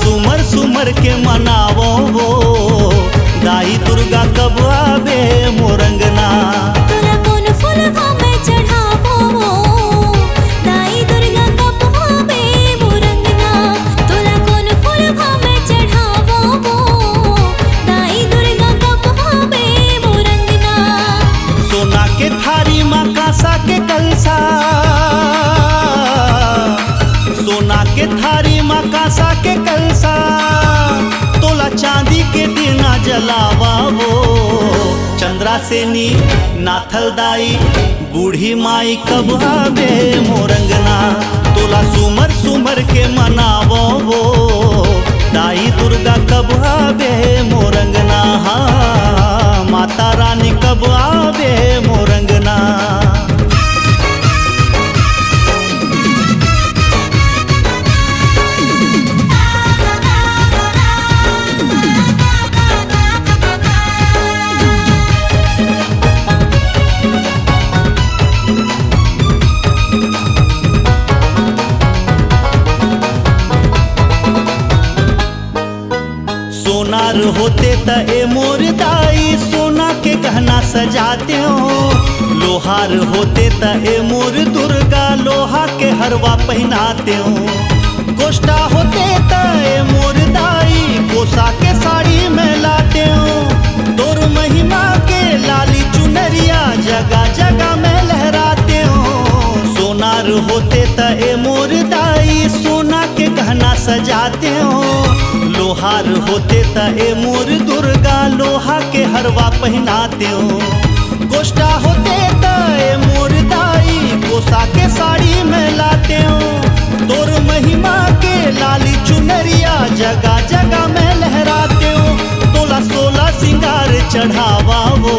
सुमर सुमर के मनावो वो, दाई दुर्गा कब आवे मोरंगना। तोला कौन फूलवा में चढ़ावो वो, दाई दुर्गा कब आवे मोरंगना। तोला कौन फूलवा में चढ़ावो वो, दाई दुर्गा कब आवे मोरंगना। सोना के थारी माँ कांसा के कलसा, सोना के थारी माँ कांसा के कलसा, तोला चांदी के दिना जलावा वो। चंद्रा सेनी नाथल दाई बूढ़ी माई कब आवे मोरंगना। तोला सुमर सुमर के मनावो वो, दाई दुर्गा कब आवे मोरंगना। हाँ, माता रानी कब आवे मोरंगना। सोनार होते त ए मोर दाई सोना के गहना सजाते हो। लोहार होते त ए मोर दुर्गा लोहा के हरवा पहनाते हो। गोष्ठा होते त ए मोर दाई कोसा के साड़ी में लाते हो। तोर महिमा के लाली चुनरिया जगह जगह में लहराते हो। सोनार होते त ए मोर दाई सोना के गहना सजाते हो। लोहार होते त ए मोर दुर्गा लोहा के हरवा पहनाते हो। गोष्ठा होते त ए मोर दाई कोसा के साड़ी में लाते हो। तोर महिमा के लाली चुनरिया जगह जगह में लहराते हो। तोला 16 सिंगार चढ़ावा वो,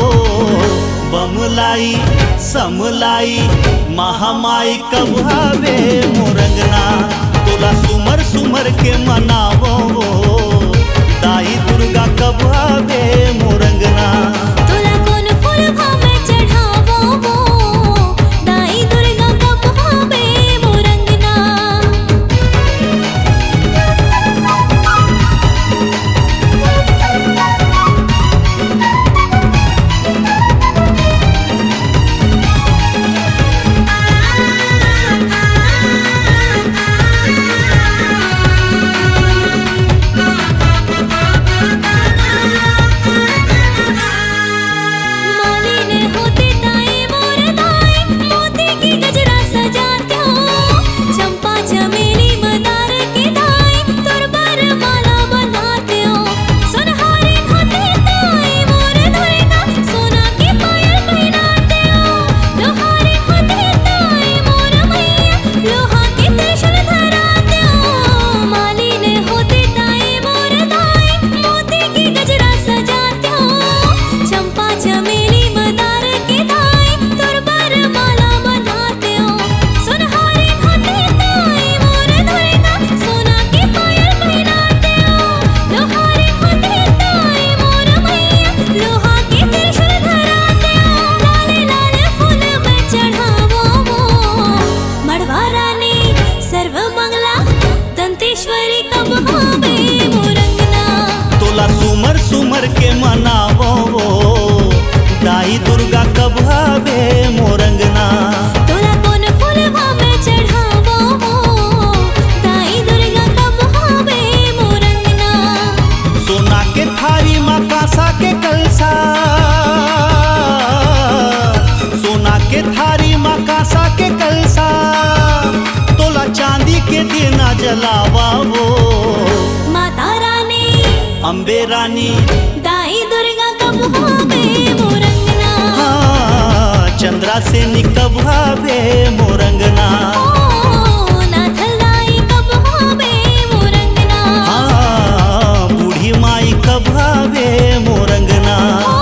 बमलाई समलाई महामाई कब आवे मोरंगना। तोला सुमर सुमर के मनावो वो, दाई दुर्गा कब आवे मोरंगना। तोला कौन फूलवा में चढ़ावो वो, दाई दुर्गा कब आवे मोरंगना। तोला सुमर सुमर के मनावो वो, दाई दुर्गा कब आवे मोरंगना। तोला कौन फूलवा में चढ़ावो वो, दाई दुर्गा कब आवे मोरंगना। सोना के थारी माँ कांसा के कलसा, सोना के थारी माँ कांसा के कलसा, तोला चांदी के दिना जलावा वो। माता रानी अम्बे रानी दाई दुर्गा कब आवे मोरंगना। हाँ, चंद्रा सेनी कब आवे मोरंगना। ओ नाथल दाई कब आवे मोरंगना। हाँ, बूढ़ी माई कब आवे मोरंगना। ओ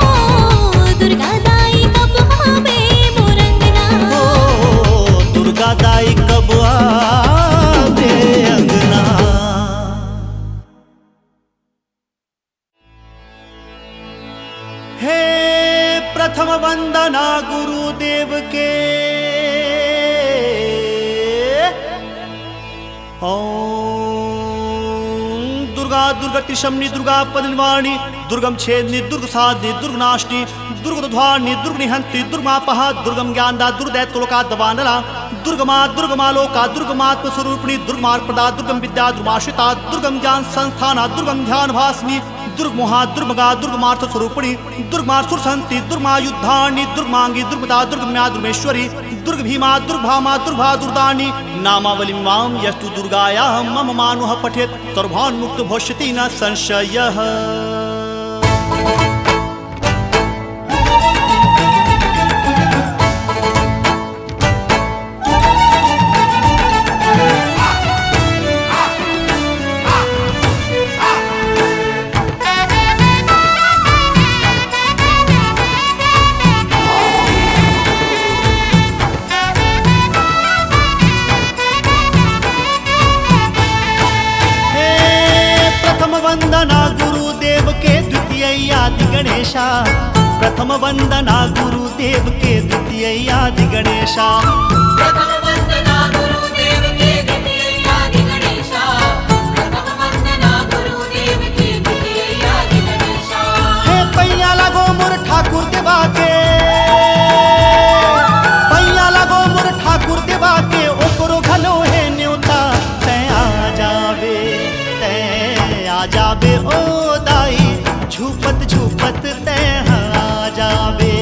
दुर्गा दाई कब आवे मोरंगना। ओ दुर्गा दाई कब आवे अंगना। हे प्रथम वंदना गुरुदेव के, ओम दुर्गा दुर्गति शमनी दुर्गा पदनिवारिणी दुर्गम छेदनी दुर्ग साधनी दुर्गनाशिनी दुर्गध्वारिणी दुर्गनिहंत्री दुर्गमापहा दुर्गम ज्ञानदा दुर्दैत्योलोका दवानला दुर्गमा दुर्गमालोका दुर्गमात्म स्वरूपिणी दुर्गमार्पदा दुर्गम विद्या दुर्गमाश्रिता दुर्गम ज्ञान संस्थाना दुर्गम ध्यान भासनी दुर्गमोहा दुर्गमगा दुर्गमार्थ स्वरूपिणी दुर्गमासुर संति दुर्गमायुद्धारिणी दुर्गमांगी दुर्गमदा दुर्गम्या दुर्गमेश्वरी दुर्ग भीमा दुर्भामा दुर्भा दुर्दानी नामावलिं मां यस्तु दुर्गायाः मम मानुः पठेत् सर्वान्मुक्तो भविष्यति न संशयः। वंदना गुरुदेव के द्वितीय आदि गणेशा प्रथम वंदना गुरुदेव के द्वितीय आदि गणेशा प्रथम वंदना गुरुदेव के द्वितीय आदि गणेशा प्रथम वंदना गुरुदेव के द्वितीय आदि गणेशा हे पैया लगो मोर ठाकुर देवा के पैया लगो मोर ठाकुर देवा के ओकरो घलो है न्योता तै आ जावे आ जाबे ओ दाई झूपत झूपत तै आ जाबे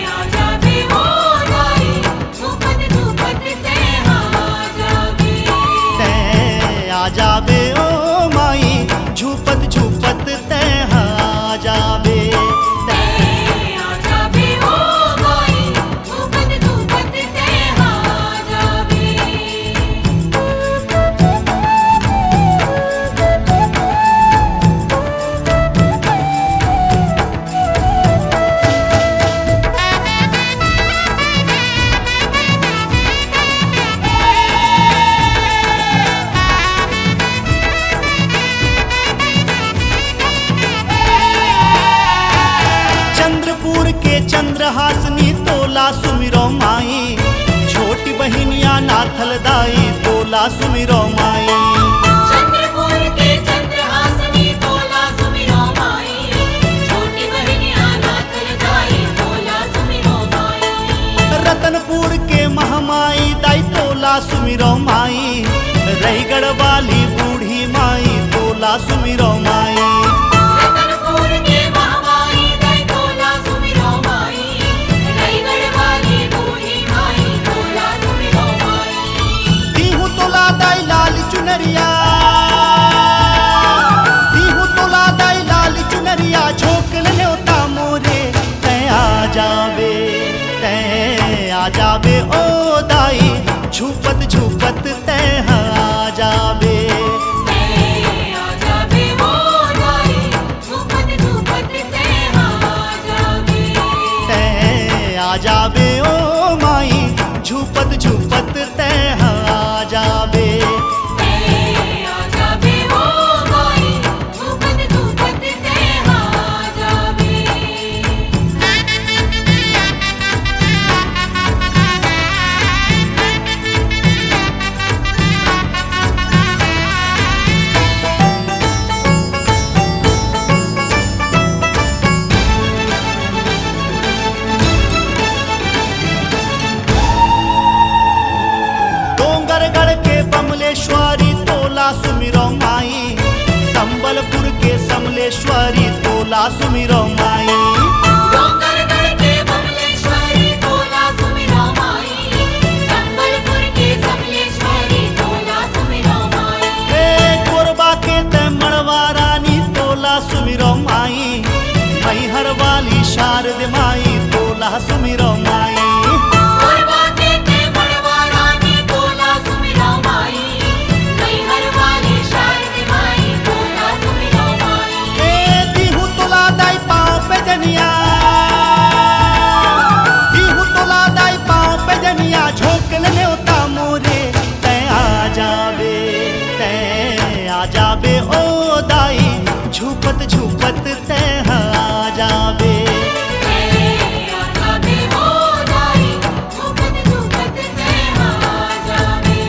आ जाबे ओ दाई झूपत झूपत तै आ जाबे आ जाबे ओ माई झूपत झूपत तै आ जाबे आ जाबे ओ दाई झूपत झूपत तै आ जाबे। चंद्रपुर के चंद्रहासनी तोला सुमिरो माई छोटी बहिनिया नाथल दाई तोला सुमिरो माई चंद्रपुर के चंद्रहासनी तोला सुमिरो माई छोटी बहिनिया नाथल दाई तोला सुमिरो माई रतनपुर के महामाई दाई तोला सुमिरो माई रहीगढ़ वाली बूढ़ी माई तोला सुमिरो माई रतनपुर के महामाई दाई तोला सुमिरो माई रहीगढ़ वाली बूढ़ी माई तोला सुमिरो माई दीहू तोला दाई लाल चुनरिया दीहू तोला दाई लाल चुनरिया झोंकल न्योता मोरे तै आ जाबे ओ दाई झूपत झूपत तै आ जाबे आ जाबे ओ दाई झूपत झूपत तै आ जाबे आ जाबे ओ माई झूपत झूपत तै आ जाबे आ जाबे ओ दाई झूपत झूपत तै आ जाबे। डोंगरगढ़ के बमलेश्वरी तोला सुमिरो माई संबलपुर के समलेश्वरी तोला सुमिरो माई डोंगरगढ़ के बमलेश्वरी तोला सुमिरो माई संबलपुर के समलेश्वरी तोला सुमिरो माई हे कोरबा के तै मड़वा रानी तोला सुमिरो माई मैहर वाली शारद माई तोला सुमिरो माई कोरबा के ते मड़वा रानी तोला सुमिरो माई मैहर वाली शारद माई तोला सुमिरो माई हे दीहू तोला दाई पाँव पे जनिया दीहू तोला दाई पाँव पे जनिया झोंकल न्योता मोरे तै आ जाबे ओ दाई झूपत झूपत तै आ जाबे आ जाबे ओ दाई झूपत झूपत तै आ जाबे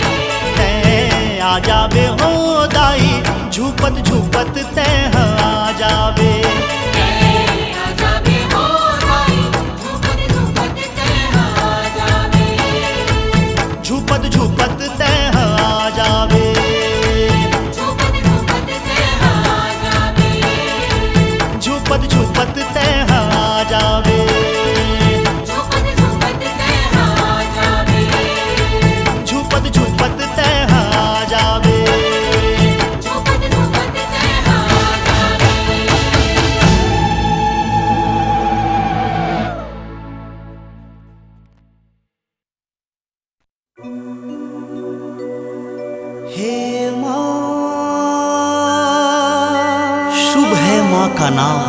आ जाबे ओ दाई झूप झूपत झूपत तह आ जावे। झूपत झूपत तह आ जावे। झूपत झूपत तह आ जावे। झूपत झूपत तह आ जावे। हे माँ, शुभ है माँ का नाम,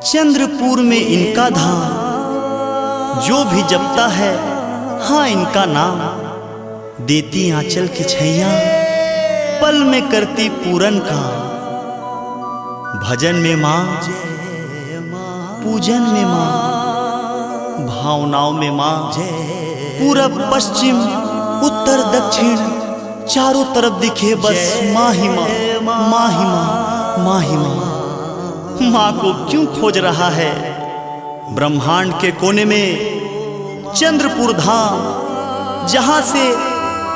चंद्रपुर में इनका धाम। जो भी जपता है हाँ इनका नाम, देती आंचल की छैया, पल में करती पूरन काम। भजन में माँ, पूजन में माँ, भावनाओं में माँ, पूरब पश्चिम उत्तर दक्षिण चारों तरफ दिखे बस माँ ही माँ, माँ ही माँ, माँ ही माँ। माँ को क्यों खोज रहा है ब्रह्मांड के कोने में चंद्रपुर धाम, जहां से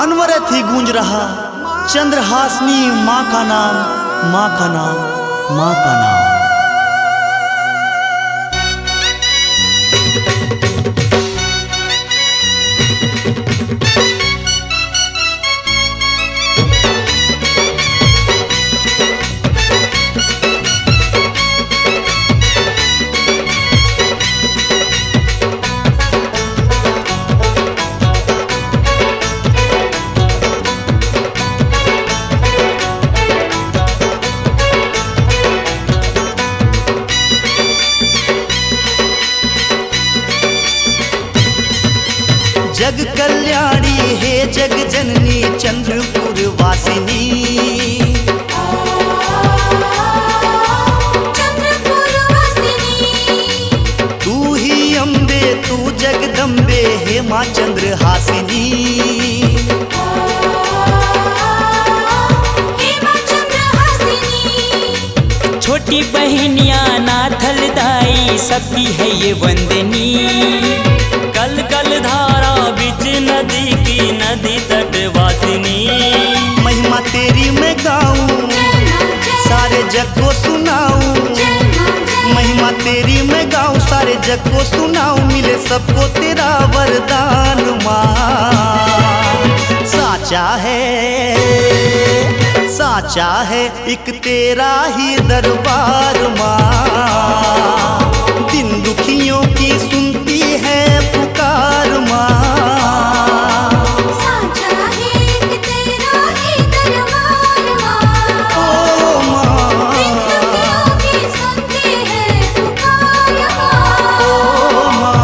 अनवरत ही गूंज रहा चंद्रहासिनी माँ का नाम, माँ का नाम, माँ का नाम। जग कल्याणी हे जग जननी चंद्रपुर वासिनी। चंद्रपुर वासिनी, तू ही अम्बे तू जगदम्बे हे माँ चंद्रहासिनी। हे माँ चंद्रहासिनी, छोटी बहनिया नाथल दाई सबकी है ये वंदनी। कल कल धारा बिच नदी की नदी तटवासिनी। महिमा तेरी मैं गाऊं सारे जग को सुनाऊं। महिमा तेरी मैं गाऊं सारे जग को सुनाऊं। मिले सबको तेरा वरदान माँ। साचा है, साचा है एक तेरा ही दरबार माँ। दिन दुखियों की सुनती है पुकार माँ। साचा है एक तेरा ही दरबार माँ। ओ माँ, दिन दुखियों की सुनती है पुकार माँ। ओ माँ।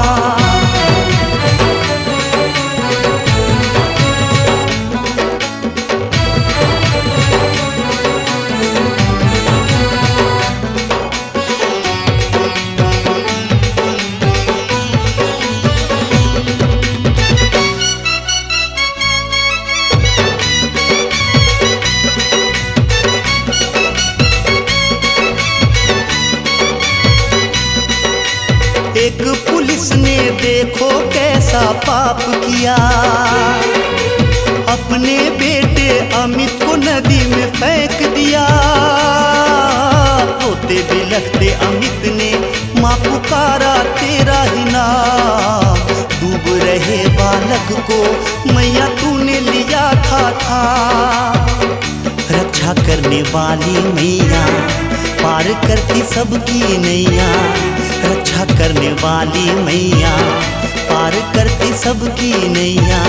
एक पुलिस ने देखो कैसा पाप किया, अपने बेटे अमित को नदी में फेंक दिया। रोते बिलखते अमित ने माँ पुकारा तेरा ही नाम। डूब रहे बालक को मैया तूने लिया था। रक्षा करने वाली मैया पार करती सबकी नैया। रक्षा करने वाली मैया पार करती सबकी नैया।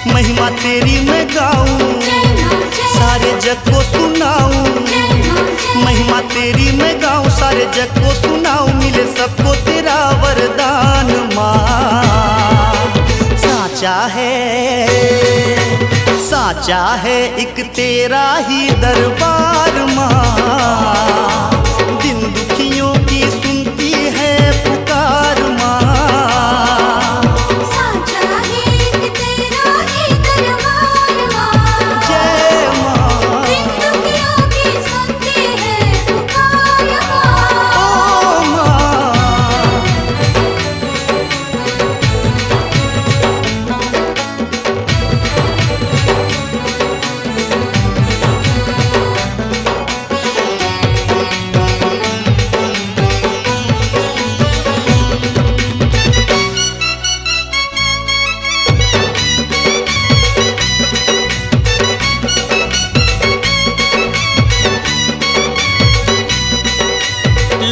महिमा तेरी मैं गाऊं सारे जग को सुनाऊं। महिमा तेरी मैं गाऊं सारे जग को सुनाऊं। मिले सबको तेरा वरदान माँ। साचा है, साचा है एक तेरा ही दरबार माँ। दिन दुखियों की सुनती है पुकार माँ। साचा है एक तेरा ही दरबार माँ। जय माँ। दिन दुखियों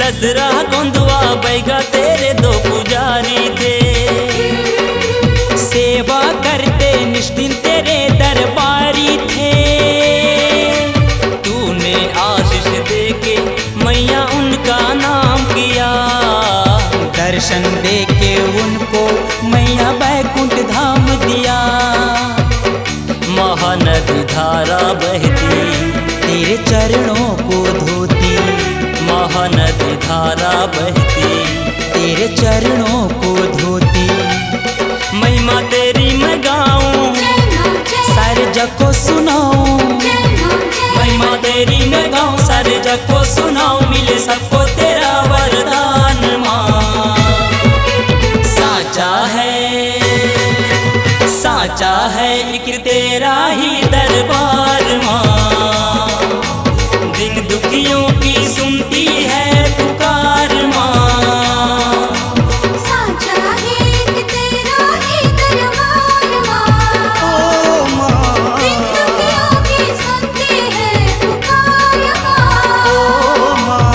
दसरा गोंदवा बैगा तेरे दो पुजारी थे, सेवा करते निष्ठिन तेरे दरबारी थे। तूने आशीष देके मैया उनका नाम किया, दर्शन देके उनको मैया बैकुंठ धाम दिया। महानदी धारा बहती तेरे चरणों को धोती, महानदी धारा बहती तेरे चरणों को धोती। महिमा तेरी मैं गाऊं, सारे जग को सुनाऊं, महिमा तेरी मैं गाऊं, सारे जग को सुनाऊं। मिले सबको तेरा वरदान माँ, साचा है इक्र तेरा ही दरबार माँ। दिन दुखियों की सुनती है पुकार माँ, साचा है कि तेरा ही दरबार माँ। ओ माँ, दिन दुखियों की सुनती है पुकार माँ। ओ माँ।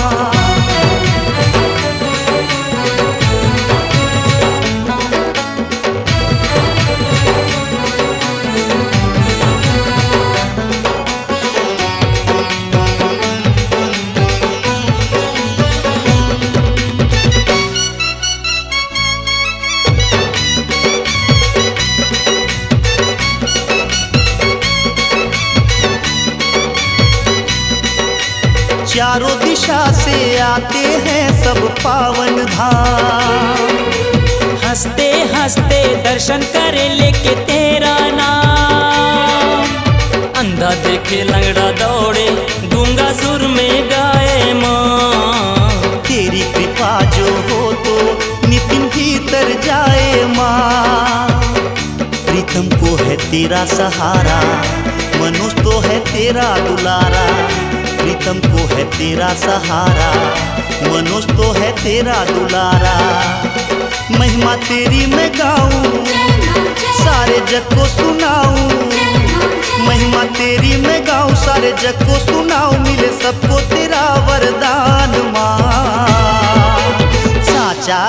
चारों दिशा से आते हैं सब पावन धाम, हंसते हंसते दर्शन करे लेके तेरा नाम। अंधा देखे लंगड़ा दौड़े, गूंगा सुर में गाए माँ। तेरी कृपा जो हो तो नितिन भीतर जाए माँ। प्रीतम को है तेरा सहारा, मनुष्य तो है तेरा दुलारा। प्रीतम को है तेरा सहारा, मनुष्य तो है तेरा दुलारा। महिमा तेरी मैं गाऊं, सारे जग को सुनाऊं, महिमा तेरी मैं गाऊं, सारे जग को सुनाऊं। मिले सबको तेरा वरदान माँ। साचा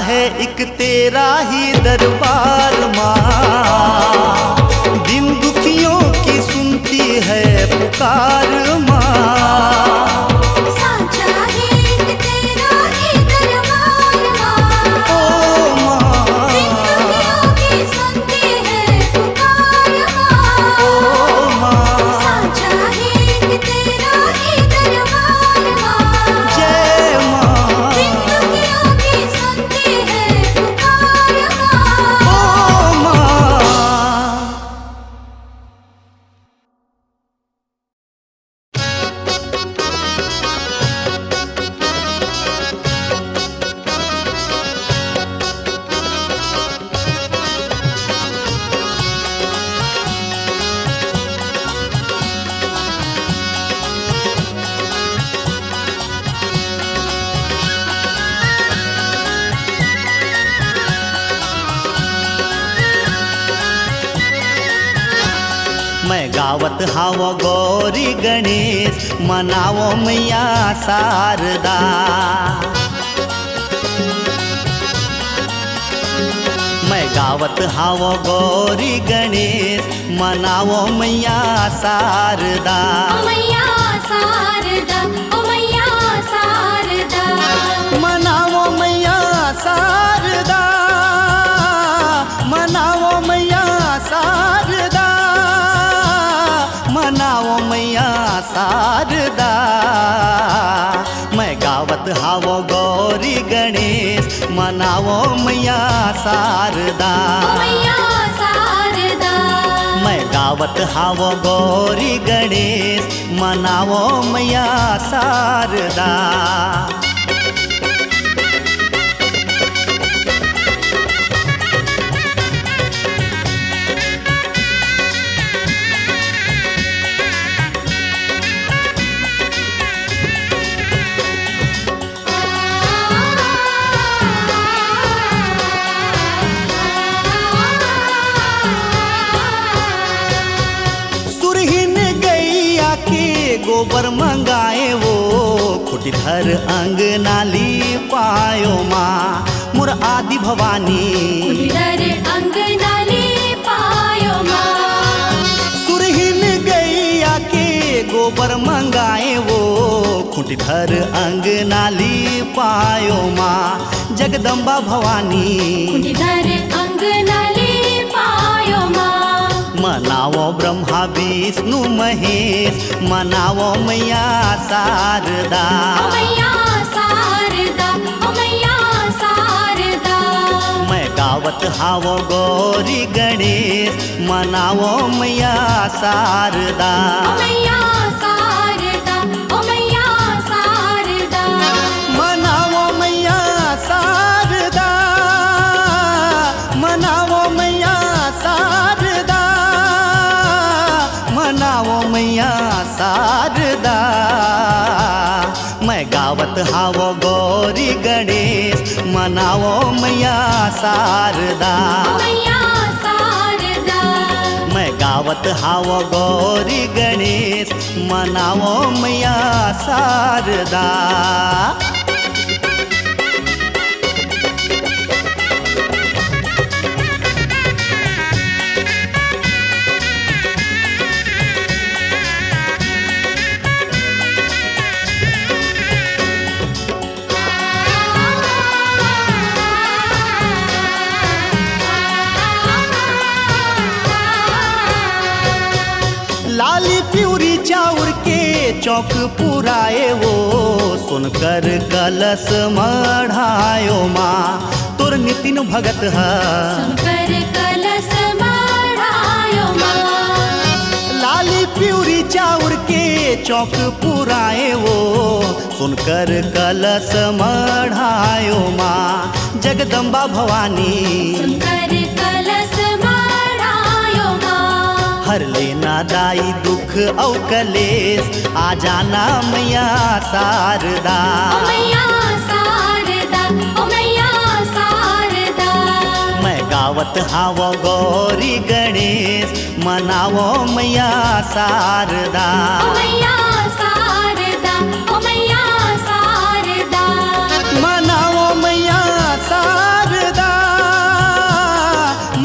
है एक तेरा ही दरबार माँ। दिन दुखियों की सुनती है पुकार माँ। साचा है कि तेरा ही दरबार माँ। ओ माँ, दिन दुखियों की सुनती है पुकार माँ। ओ माँ, साचा है कि तेरा ही दरबार माँ। जय माँ, दिन दुखियों की सुनती है पुकार माँ। ओ माँ। मैं गावत हाव गौरी गणेश, मनावो मैया शारदा। मैं गावत हाव गौरी गणेश, मनावो मैया शारदा। ओ मैया शारदा, ओ मैया शारदा। मनावो मैया शारदा, मनावो मैया शारदा, मनावो मैया शारदा। मैं गावत हाव गौरी गणेश, मनावो मैया शारदा। ओ मैया शारदा। मैं गावत हाव गौरी गणेश, मनावो मैया शारदा। गोबर मंगाए वो खुटी धर अंगनाली पायो माँ मोर आदि भवानी कुटीधर अंगनाली पायो माँ सुरहीन गैया के गोबर मंगाए वो खुटी धर अंगनाली पायो माँ जगदम्बा भवानी कुटीधर अंगनाली पायो माँ मनावो ब्रह्मा विष्णु महेश मनावो मैया शारदा ओ मैया शारदा ओ मैया शारदा मैं गावत हावो गौरी गणेश मनावो मैया शारदा ओ मैया शारदा ओ मैया शारदा मनावो मैया शारदा मनावो मैया शारदा मनावो मैया शारदा मैं गावत हावो गौरी गणेश मनावो मैया शारदा ओ मैया शारदा मैं गावत हावो गौरी गणेश मनावो मैया शारदा लाली प्यूरी चाउर के चौक पुराए वो सुनकर कलश मढ़ायो माँ तोर नितिन भगत है सुनकर कलश मढ़ायो माँ लाली प्यूरी चाउर के चौक पुराए वो सुनकर कलश मढ़ायो माँ जगदम्बा भवानी सुनकर कलश मढ़ायो माँ हर लेना दाई दुख औ कलेश आ जाना मैया शारदा ओ मैया शारदा ओ मैया शारदा मैं गावत हावो गौरी गणेश मनावो मैया शारदा ओ मैया शारदा ओ मैया शारदा मनावो मैया शारदा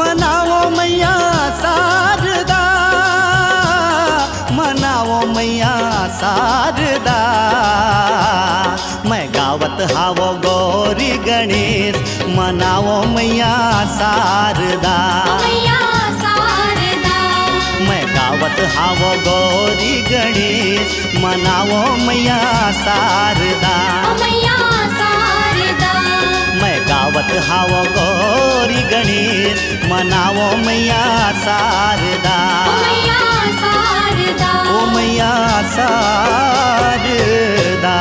मनावो मैया शारदा मनावो मैया शारदा मैं गावत हावो गौरी गणेश मनावो मैया शारदा ओ मैया शारदा मैं गावत हावो गौरी गणेश मनावो मैया शारदा ओ मैया शारदा मैं गावत हावो गौरी गणेश मनावो मैया शारदा ओ मैया शारदा ओ मैया शारदा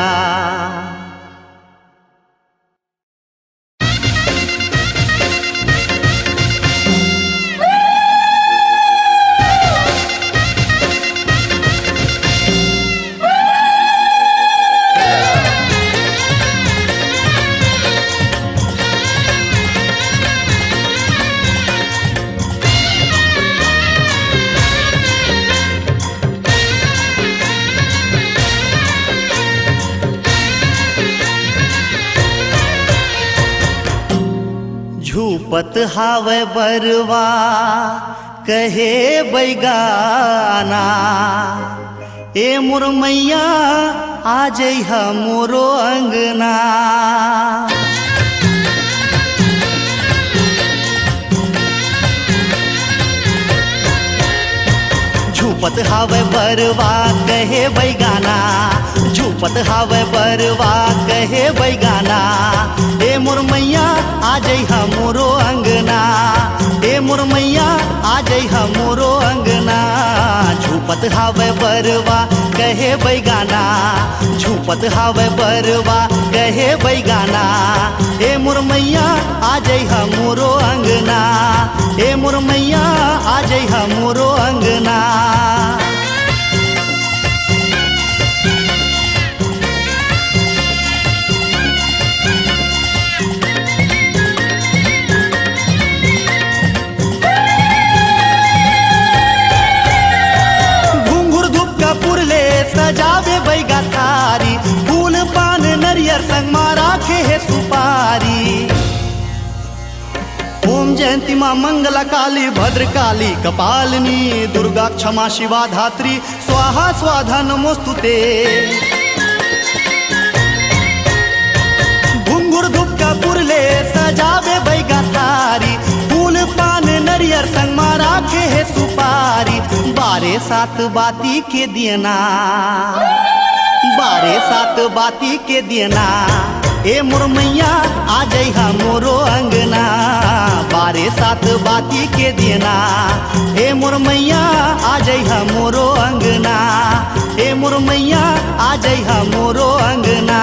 झूपत हावे बरवा कहे बैगाना ए मुरमैया आ जइहा मोरो अंगना झूपत हावे बरवा कहे बैगाना झूपत हावे बरवा कहे बैगाना ए मुरमैया आ जइहा मोरो अंगना ए मुरमैया आ जइहा मोरो अंगना झूपत हावे बरवा कहे बैगाना झूपत हावे बरवा कहे बैगाना ए मुरमैया आ जइहा मोरो अंगना ए मुरमैया आ जइहा मोरो अंगना सजा जयंती माँ मंगला काली भद्रकाली कपालिनी दुर्गा क्षमा शिवा धात्री स्वाहा स्वाधा नमोस्तुते। घुंघुर धुपका पुरले सजावे बैगा थारी फूल पान नरियर संग मारा के है सुपारी। बारे सात बाती के दियना बारे सात बाती के दियना ए मोर मैया आ जइहा मोरो अंगना। बारे सात बाती के दियना ए मोर मैया आ जइहा मोरो अंगना। ए मोर मैया आ जइहा मोरो अंगना।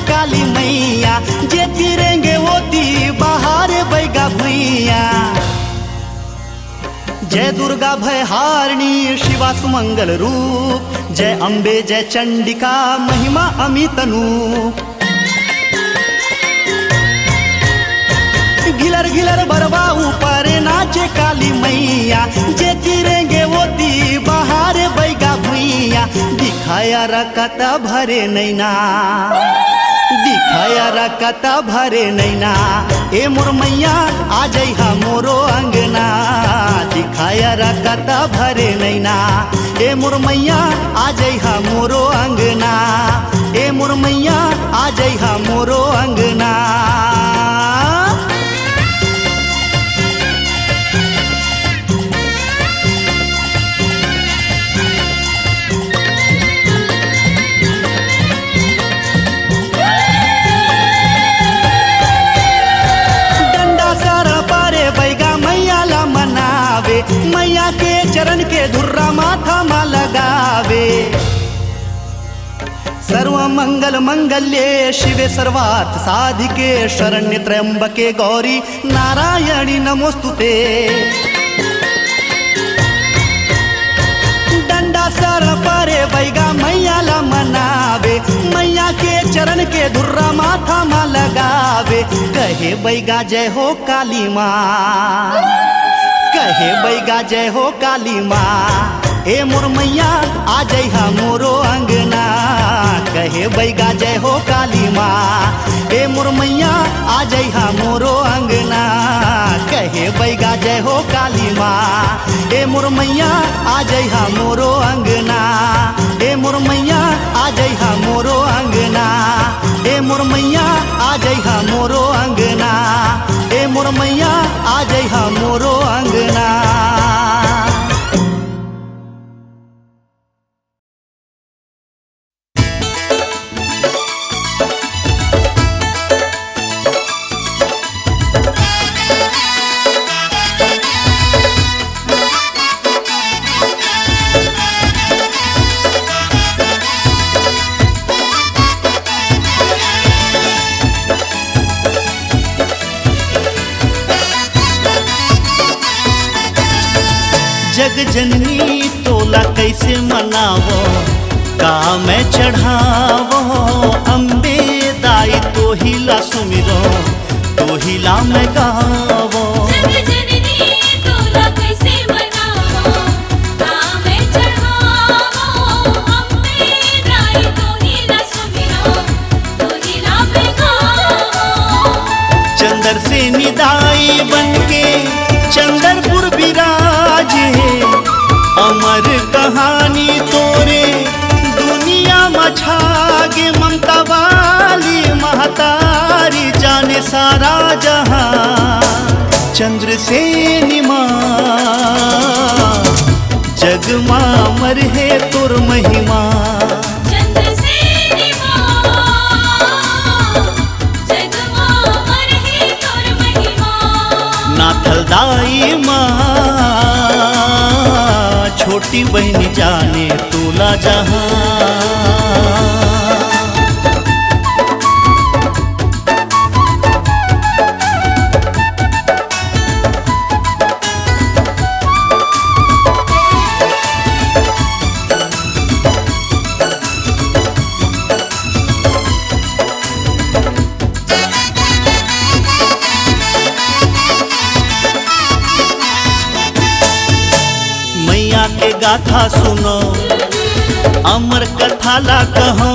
काली मैया जे तिरेंगे होती बाहर बैगा भैया। जय दुर्गा भयहारिणी शिवा सुमंगल रूप जय अम्बे जय चंडिका महिमा अमितनु। घिलर घिलर बरवा ऊपर नाचे काली मैया जे तिरेंगे होती बाहर बैगा भैया। दिखाया रकत भरे नैना दिखाया रकत भरे नैना ए मोर मैया आ जइहा मोरो अंगना। दिखाया रकत भरे नैना ए मोर मैया आ जइहा मोरो अंगना। ए मोर मैया आ जइहा मोरो अंगना। मैया के चरण के धुर्रा माथा मा लगावे। सर्व मंगल मंगल्ये शिवे सर्वार्थ साधिके शरण्य त्र्यंबके गौरी नारायणी नमोस्तुते। डंडा सर परे बैगा मैया ला मनावे। मैया के चरण के धुर्रा माथा मा लगावे। कहे बैगा जय हो काली माँ कहे बैगा जय हो काली माँ ए मोर मैया आ जइहा मोरो अंगना। कहे बैगा जय हो काली माँ ए मोर मैया आ जइहा मोरो अंगना। कहे बैगा जय हो काली माँ ए मोर मैया आ जइहा मोरो अंगना। ए मोर मैया आ जइहा मोरो अंगना। ए मोर मैया आ जइहा मोरो अंगना। ए मोर मैया आ जइहा मोरो अंगना। जग जननी तोला कैसे मनावो का मैं चढ़ावो। अम्बे दाई तो हिला सुमिरो तो हिला मैं गावो। जग जननी तोला कैसे मनावो का मैं चढ़ावो। अम्बे दाई तो हिला सुमिरो तो हिला मैं गावो। चंदर से निदाई बनके चंदरपुर विराजे। अमर कहानी तोरे दुनिया मछागे। ममता वाली महतारी जाने सारा जहां। चंद्र से निमा जग मां मर है तुर महिमा। चंद्र से निमा जग मां मर है तुर महिमा। नाथल दाई माँ छोटी बहन जाने तोला जहां। गाथा सुनो, अमर कथा ला कहो,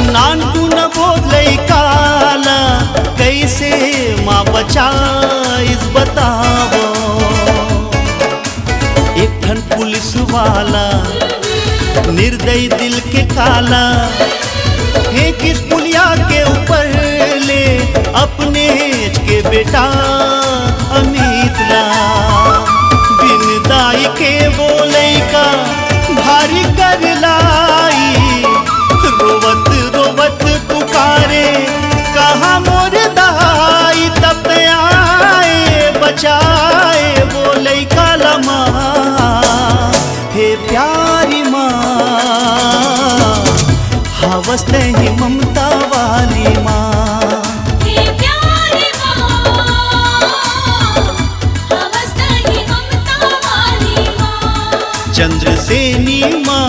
नानकू न बोले काला, कैसे माँ बचाइस बतावो। एक ठन पुलिस वाला निर्दयी दिल के काला, हे किस पुलिया के ऊपर ले अपने के बेटा अमित ला। बिन दाई के बोले का भारी कर लाई, रोवत रोवत पुकारे कहाँ मोर दाई, तब आए बचाए बोले काला माँ, हे प्यारी माँ हवस नहीं ममता वाली माँ। हे प्यारी माँ, हवस नहीं ममता वाली माँ। चंद्रसेनी माँ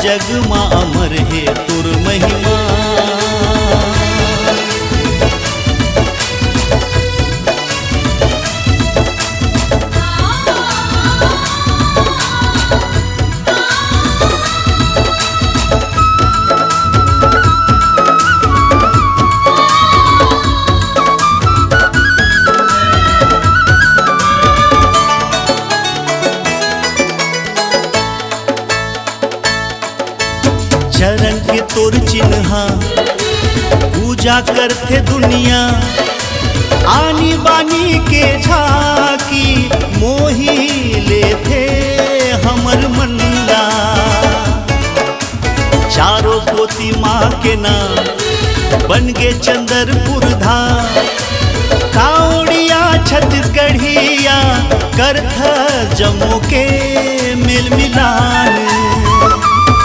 जग माँ अमर है तुर महिमा। चरण के तोर चिन्हा पूजा करते दुनिया, आनी बानी के झाकी मोही लेते हमर मन्ना। चारों पोती माँ के नाम बन गे चंदरपुर धाम, कावड़िया छत्तीसगढ़िया करथ जम्मू के मिल मिलान।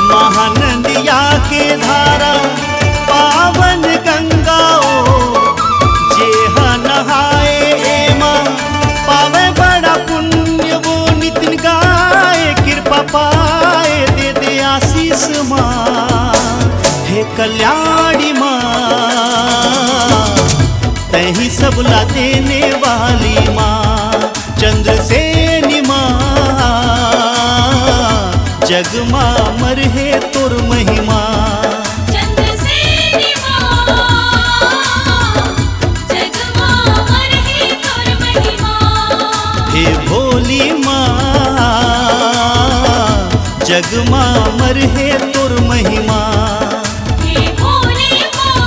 महानंदिया के धारा पावन गंगाओ, जेहा नहाए एमा पावे बड़ा पुण्य, वो नितिन गाए कृपा पाए दे दे आशीष माँ। हे कल्याणी माँ तही सबला देने वाली माँ। चंद्रसेनी माँ जग माँ अमर है तुर महिमा। चंद्रसेनी माँ जग माँ अमर है तुर महिमा। हे भोली माँ जग माँ अमर है तुर महिमा। हे भोली माँ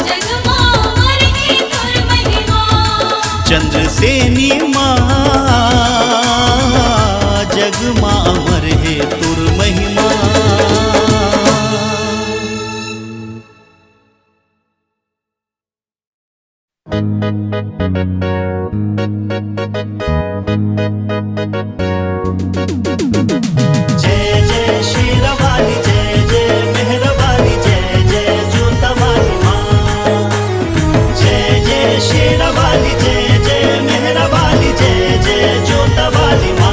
जग माँ अमर है तुर महिमा। चंद्रसेनी माँ जग माँ अमर है तुर महिमा। जय जय शेरावाली, जय जय मेहरवाली, जय जय जोतावाली माँ। जय जय शेरावाली, जय जय मेहरवाली, जय जय जोतावाली माँ।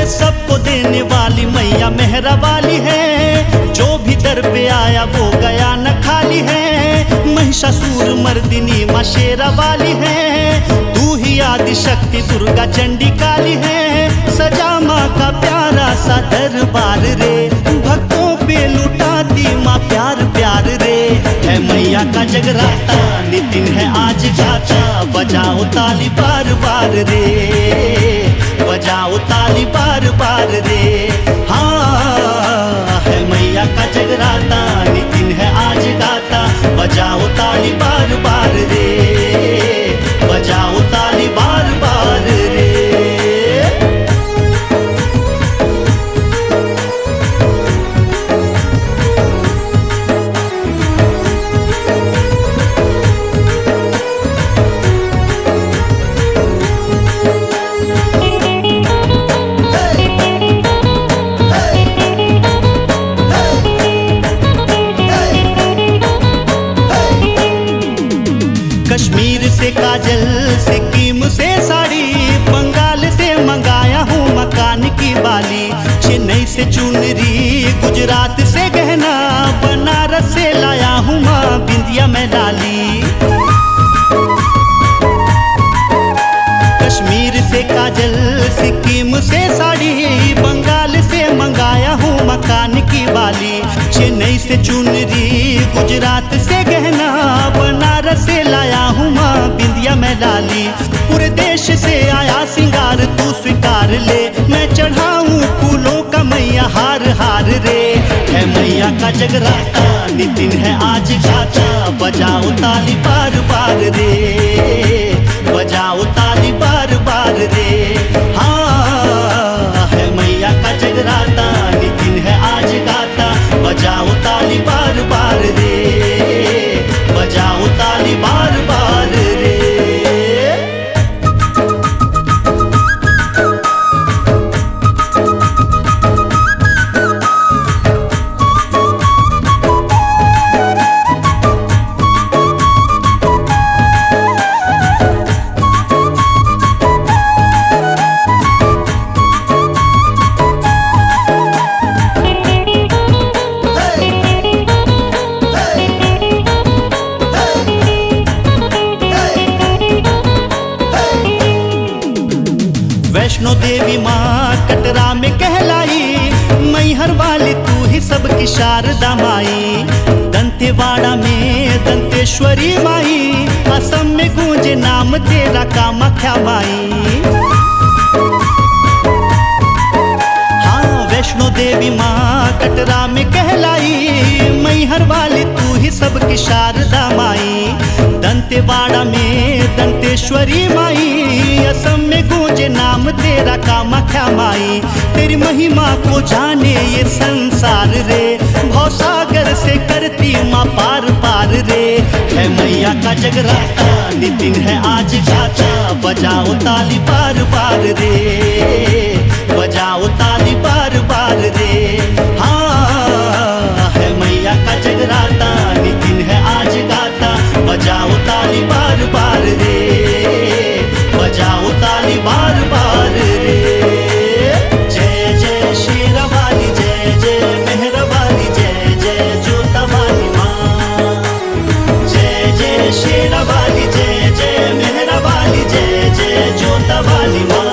सबको देने वाली मैया मेहरा वाली है, जो भी दर पे आया वो गया न खाली है। महिषासुर मर्दिनी माँ शेरा वाली है, तू ही आदि शक्ति दुर्गा चंडी काली है। सजा माँ का प्यारा सा दरबार रे, भक्तों पे लुटाती माँ प्यार प्यार रे। है मैया का जगराता नितिन है आज गाता, बजाओ ताली बार बार रे, बजाओ ताली बार बार रे। हाँ है मैया का जगराता नितिन है आज गाता, बजाओ ताली बार बार रे, बजाओ ताली बार बार रे। कश्मीर से काजल, सिक्किम से साड़ी, बंगाल से मंगाया हूँ मकान की बाली। चेन्नई से चुनरी, गुजरात से गहना, बनारस से लाया हूँ माँ बिंदिया में लाली। कश्मीर से काजल, सिक्किम से साड़ी, बंगाल से मंगाया हूँ मकान की बाली। चेन्नई से चुनरी, गुजरात से गहना, बनारस से लाया हूँ माँ बिंदिया में लाली। पूरे देश से आया सिंगार तू स्वीकार ले, मैं चढ़ाऊँ फूलों का मैया हार हार रे। है मैया का जगराता, नितिन है आज गाता, बजाओ ताली बार बार रे, बजाओ ताली बार बार रे। हाँ है मैया का जगराता, नितिन है आज गाता, बजाओ ताली बार बार रे, बजाओ ताली बार बार रे। वैष्णो देवी माँ कटरा में कहलाई, मैहर वाली तू ही सबकी शारदा माई। दंतेवाड़ा में दंतेश्वरी माई, असम में गूंजे नाम तेरा कामाख्या माई। हाँ वैष्णो देवी माँ कटरा में कहलाई, मैहर वाली तू ही सबकी शारदा माई। दंतेवाड़ा में दंतेश्वरी माई, असम में गूंजे नाम तेरा कामाख्या माई। तेरी महिमा को जाने ये संसार रे, भवसागर से करती माँ पार पार रे। है मैया का जगराता, नितिन है आज गाता, बजाओ ताली बार बार रे, बजाओ ताली बार बार रे। हाँ है मैया का जगराता, नितिन है आज गाता, बजाओ ताली बार बार रे, बजाओ ताली बार बार रे। जय जय शेरावाली, जय जय मेहरवाली, जय जय जोतावाली माँ। जय जय शेरावाली, जय जय मेहरवाली, जय जय जोतावाली माँ।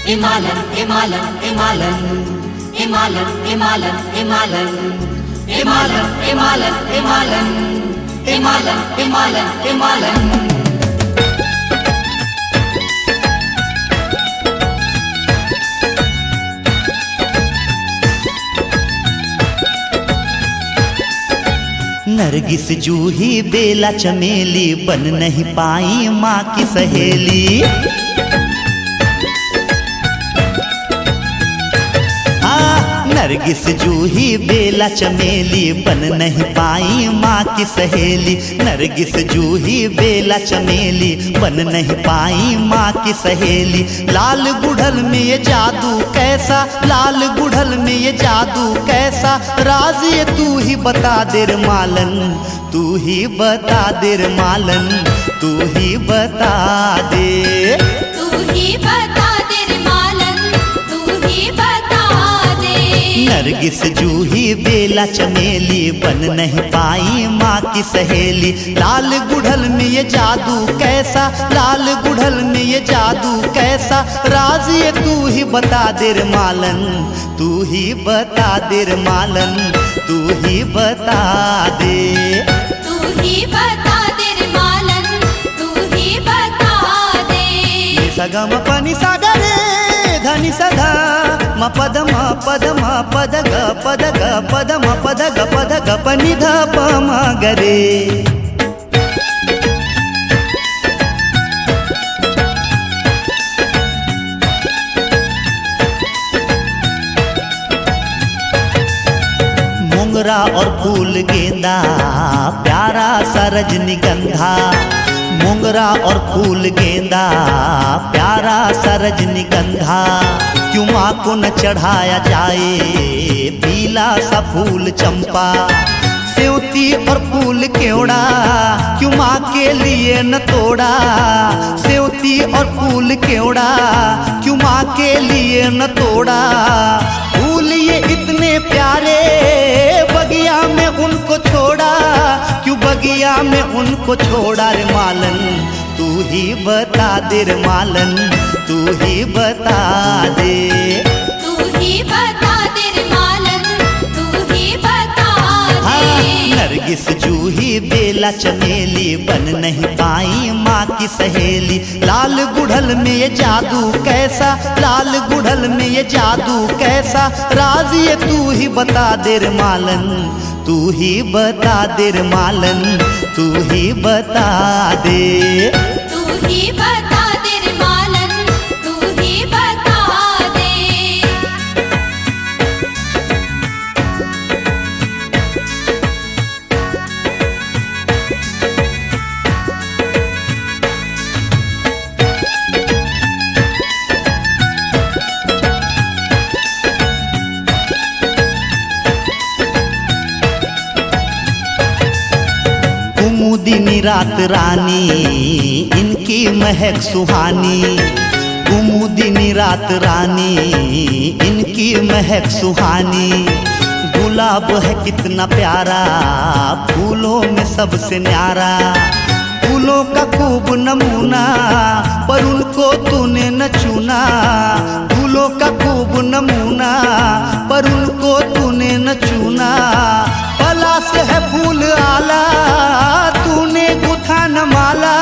Imalan, Imalan, Imalan, Imalan, Imalan, Imalan, Imalan, Imalan, Imalan, Imalan, Imalan, Imalan. नरगिस जूही बेला चमेली, बन नहीं पाई माँ की सहेली। नरगिस जूही बेला चमेली, बन नहीं पाई माँ की सहेली। नरगिस जूही बेला चमेली, बन नहीं पाई माँ की सहेली। लाल गुढ़ल में ये जादू कैसा, लाल गुढ़ल में ये जादू कैसा, राज ये तू ही बता दे रे मालन, तू ही बता दे रे मालन, तू ही बता दे, तू ही बता दे रे मालन, तू ही बता दे। नरगिस जूही बेला चमेली, बन नहीं पाई माँ की सहेली। लाल गुढ़ल में ये जादू कैसा, लाल गुढ़ल में ये जादू कैसा, राज ये तू ही बता दे रे मालन, तू ही बता दे रे मालन, तू ही बता दे, तू ही बता दे रे मालन, तू ही बता दे। सगा म पनि सागा रे धनि सधा म पद म पद म पद ग पद ग पद म पद ग पद ग पनि ध प म ग रे। मोगरा और फूल गेंदा, प्यारा सा रजनीगंधा। मोगरा मोगरा और फूल गेंदा, प्यारा सा रजनीगंधा, क्यों माँ को न चढ़ाया जाए पीला सा फूल चंपा। सेवती और फूल केवड़ा, क्यों माँ के लिए न तोड़ा। सेवती और फूल केवड़ा, क्यों माँ के लिए न तोड़ा। फूल ये इतने प्यारे, बगिया में उनको छोड़ा, क्यों बगिया में उनको छोड़ा रे मालन। तू ही बता दे रे मालन, तू ही बता दे। तू ही बता दे रे मालन, तू ही बता दे। नरगिस जूही बेला चमेली, बन नहीं पाई माँ की सहेली। लाल गुड़हल में ये जादू कैसा, लाल गुड़हल में ये जादू कैसा। राज ये तू ही बता दे रे मालन, तू ही बता दे रे मालन, तू ही बता दे। तू ही बता दे रे मालन, तू ही बता दे। कुमुदिनी रात रानी, इनकी महक सुहानी। कुमुदिनी रात रानी, इनकी महक सुहानी। गुलाब है कितना प्यारा, फूलों में सबसे न्यारा। फूलों का खूब नमूना, पर उनको तूने न चुना। फूलों का खूब नमूना, पर उनको तूने न चुना। पलाश है फूल आला, तूने गुथा न माला।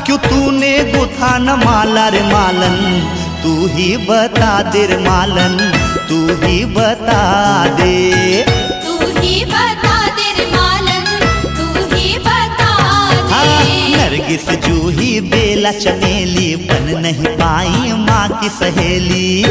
क्यों तूने गुथा न माला रे मालन। तू ही बता दे रे मालन, तू ही बता दे। तू ही बता दे रे मालन, तू ही बता दे। नरगिस जूही बेला चमेली, बन नहीं पाई माँ की सहेली।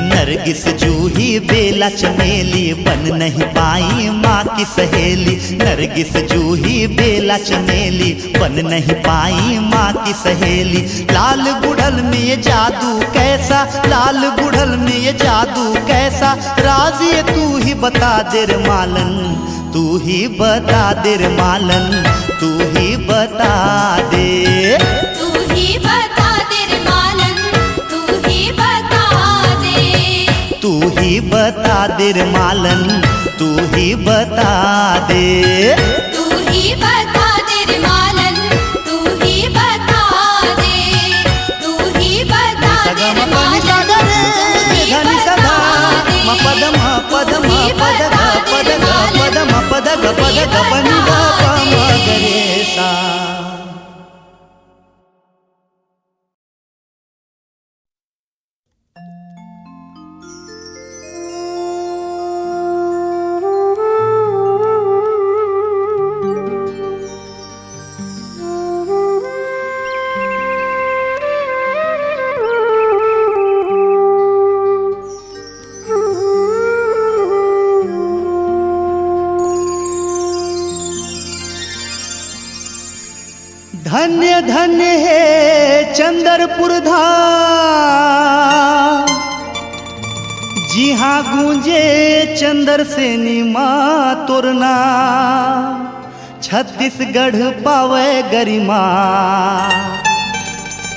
नरगिस जूही बेला चमेली, बन नहीं पाई माँ की सहेली। नरगिस जूही बेला चमेली, बन नहीं पाई माँ की सहेली। लाल गुड़हल में ये जादू कैसा, लाल गुड़हल में ये जादू कैसा। राज ये तू ही बता दे रे मालन, तू ही बता दे रे मालन, तू ही बता दे। तू ही बता दे रे मालन, तू ही बता दे। तू ही बता दे रे मालन, तू ही बता दे। तू ही बता दे रे मालन, तू ही बता दे। तू ही बता दे रे मालन, तू ही बता दे। पद म पद म पद ग पद ग पद म पद ग पद ग बनि ग प म ग रे सा। धन्य धन्य है चंद्रपुर धाम, जी हाँ गूंजे चंद्रसेनी माँ तोरना। छत्तीसगढ़ पावे गरिमा,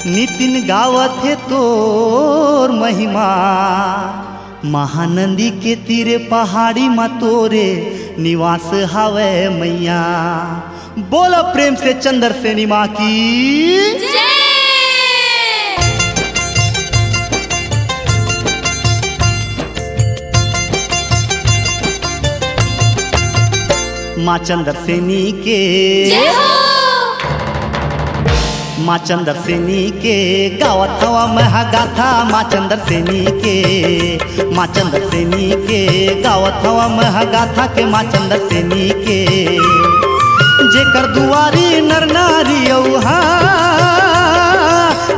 नितिन गावत है तोर महिमा। महानंदी के तीरे पहाड़ी मा तोरे निवास हावे मैया। बोला प्रेम से चंद्रसेनी माँ की जय। माँ चंद्रसेनी के जय हो। माँ चंद्रसेनी के गावत हवा महागाथा। माँ चंद्रसेनी के, माँ चंद्रसेनी के गावत हवा महागाथा के। माँ चंद्रसेनी के जेकर दुआरी नर नारी औहा,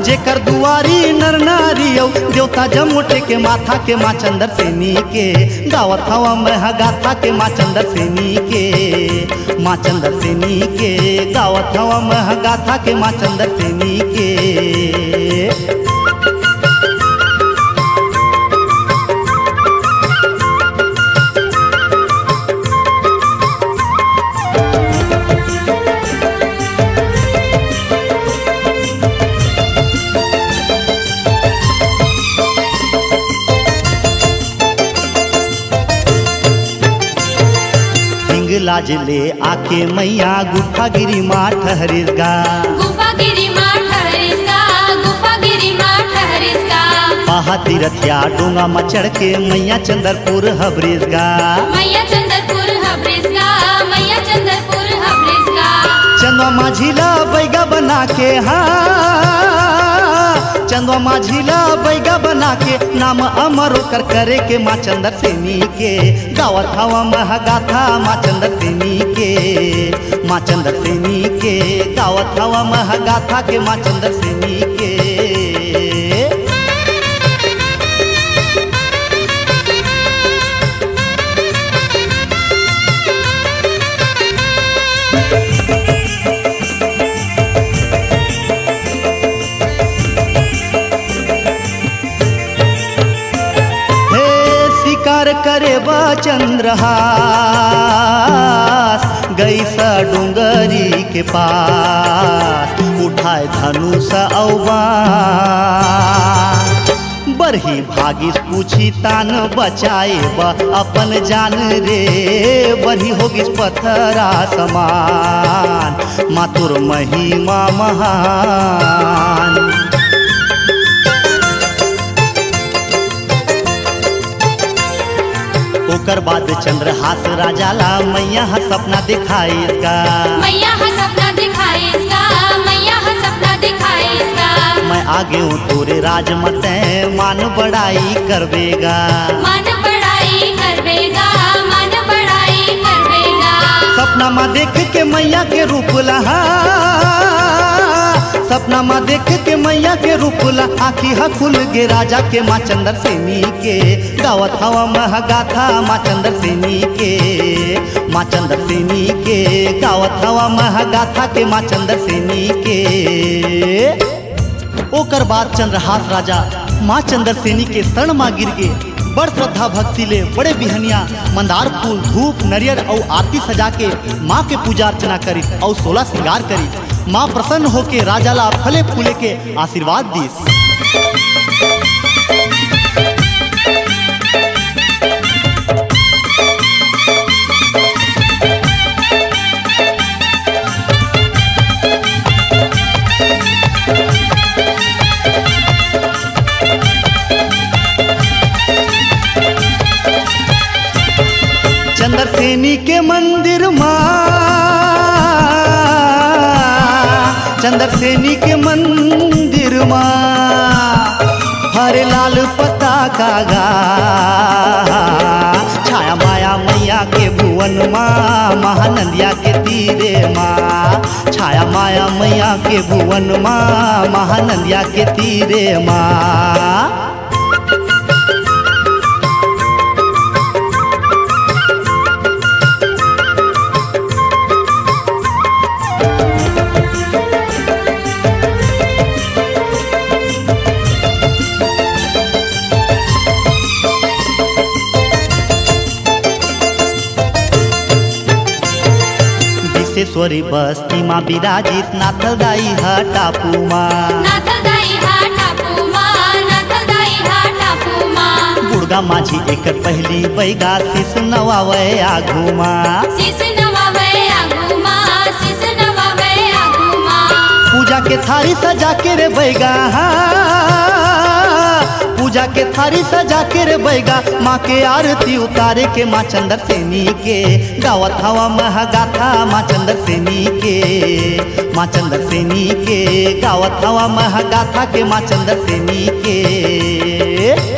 जेकर दुआरी नर नर नारी औ देवता जमुटे के माथा के माँ चंदर सेनी के गावत हवा में गाथा के माँ चंदर सेनी के माँ चंदर सेनी के गावत हवा में गाथा के माँ चंदर सेनी के। लाज ले आके मैया गुफा गिरी माँ ठहरिसगा गुफा गिरी माँ ठहरिसगा गुफा गिरी माँ ठहरिसगा पहाती रथिया डोंगा में चढ़ के मैया चंदरपुर हबरिसगा मैया चंदरपुर हबरिसगा मैया चंदरपुर हबरिसगा चंदवा माझीला बैगा बना के चंदवा माझीला बैगा बना के नाम अमर कर करे के माँ चंदर सेनी के गावत हवा गाथा माँ चंदर सेनी के माँ चंदर सेनी के गावत हवा गाथा के माँ चंदर सेनी के। करे चंद्रहास गई सा डूंगरी के पास उठाए धनुष बरही भागिस पूछी तान बचाए अपन जान रे बरही होगिस पत्थरा समान मातुर महिमा महान। ओकर बाद चंद्रहास राजा ला मैया सपना दिखाएगा मैया सपना दिखाएगा मैया सपना दिखाएगा मैं आगे हूँ तोरे राज मते मान बढ़ाई करवेगा मान बढ़ाई करवेगा मान बढ़ाई करवेगा। सपना माँ देख के मैया के रूप लहा सपना माँ देख के मैया के रूप ला आखी खुल गे राजा के माँ चंदर सेनी के गावत हवा गाथा माँ चंदर सेनी के माँ चंदर सेनी के गावत हवा गाथा के माँ चंदर सेनी के। ओकर बाद चंद्रहास राजा माँ चंदर सेनी के शरण माँ गिर गे बड़ श्रद्धा भक्ति ले बड़े बिहनिया मंदार फूल धूप नरियर और आरती सजा के माँ के पूजा अर्चना करी और 16 श्रृंगार करी। माँ प्रसन्न होके राजा ला फले फूले के आशीर्वाद दीस। चंदर सेनी के मंदिर माँ चंदर सेनी के मंदिर माँ हरे लाल पता का गा छाया माया मैया के भुवन माँ महानंदिया के तीरे माँ छाया माया मैया के भुवन माँ महानंदिया के तीरे माँ। विश्वेश्वरी बस्ती माँ विराजित नाथल दाई टापू माँ गुड़गा माझी एकर पहली बैगा शीश नवावे आघू माँ पूजा के थारी सजा के रे बैगा पूजा के थारी सजा के रे बैगा माँ के आरती उतारे के माँ चंदर सेनी के गावत हवा गाथा माँ चंदर सेनी के माँ चंदर सेनी के गावत हवा गाथा के माँ चंदर सेनी के।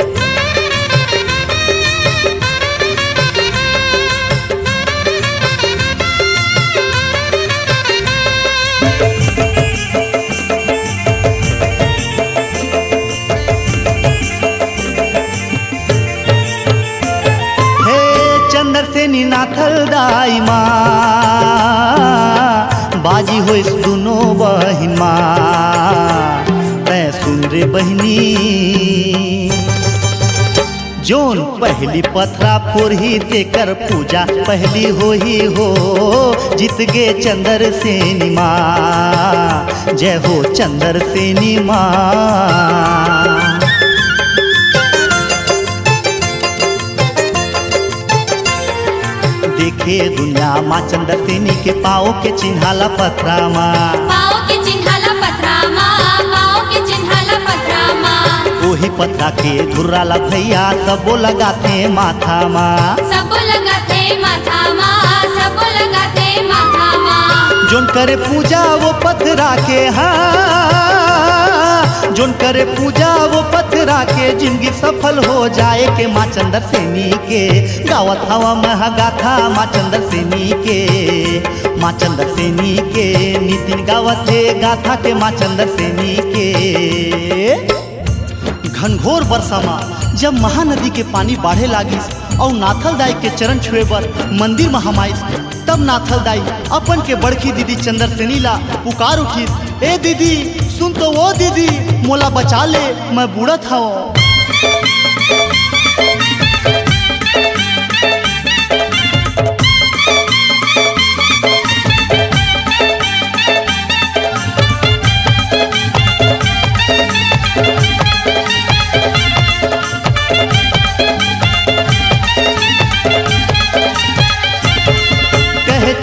दाई माँ बाजी होइस दुनो बहिन माँ तै सुन रे बहिनी जोन पहली पथरा फोरही तेकर पूजा पहली हो ही हो जीत गे चंदर सेनी माँ जय हो चंदर सेनी माँ। देखे दुनिया माँ चंदर सेनी के पाओ के चिन्हाला पथरा माँ पाओ के चिन्हाला पथरा माँ पाओ के चिन्हाला पथरा माँ वही पथरा के धुर्राला भैया सबो लगाते माथा माँ सबो लगाते माथा माँ सबो लगाते माथा माँ जोन करे पूजा वो पथरा के हाँ जोन करे पूजा वो पथरा के जिंदगी सफल हो जाए के माँ चंदर सेनी के गावत हवा महागाथा माँ चंदर सेनी के माँ चंदर सेनी के नितिन गावत है गाथा के माँ चंदर सेनी के। घनघोर वर्षा में जब महानदी के पानी बाढ़े लागिस और नाथल दाई के चरण छुए बर मंदिर में हम आइस तब नाथल दाई अपन के बड़की दीदी चंदर सेनी ला पुकार उठिस, ए दीदी सुन तो वो दीदी मोला बचा ले मैं बूढ़ा था।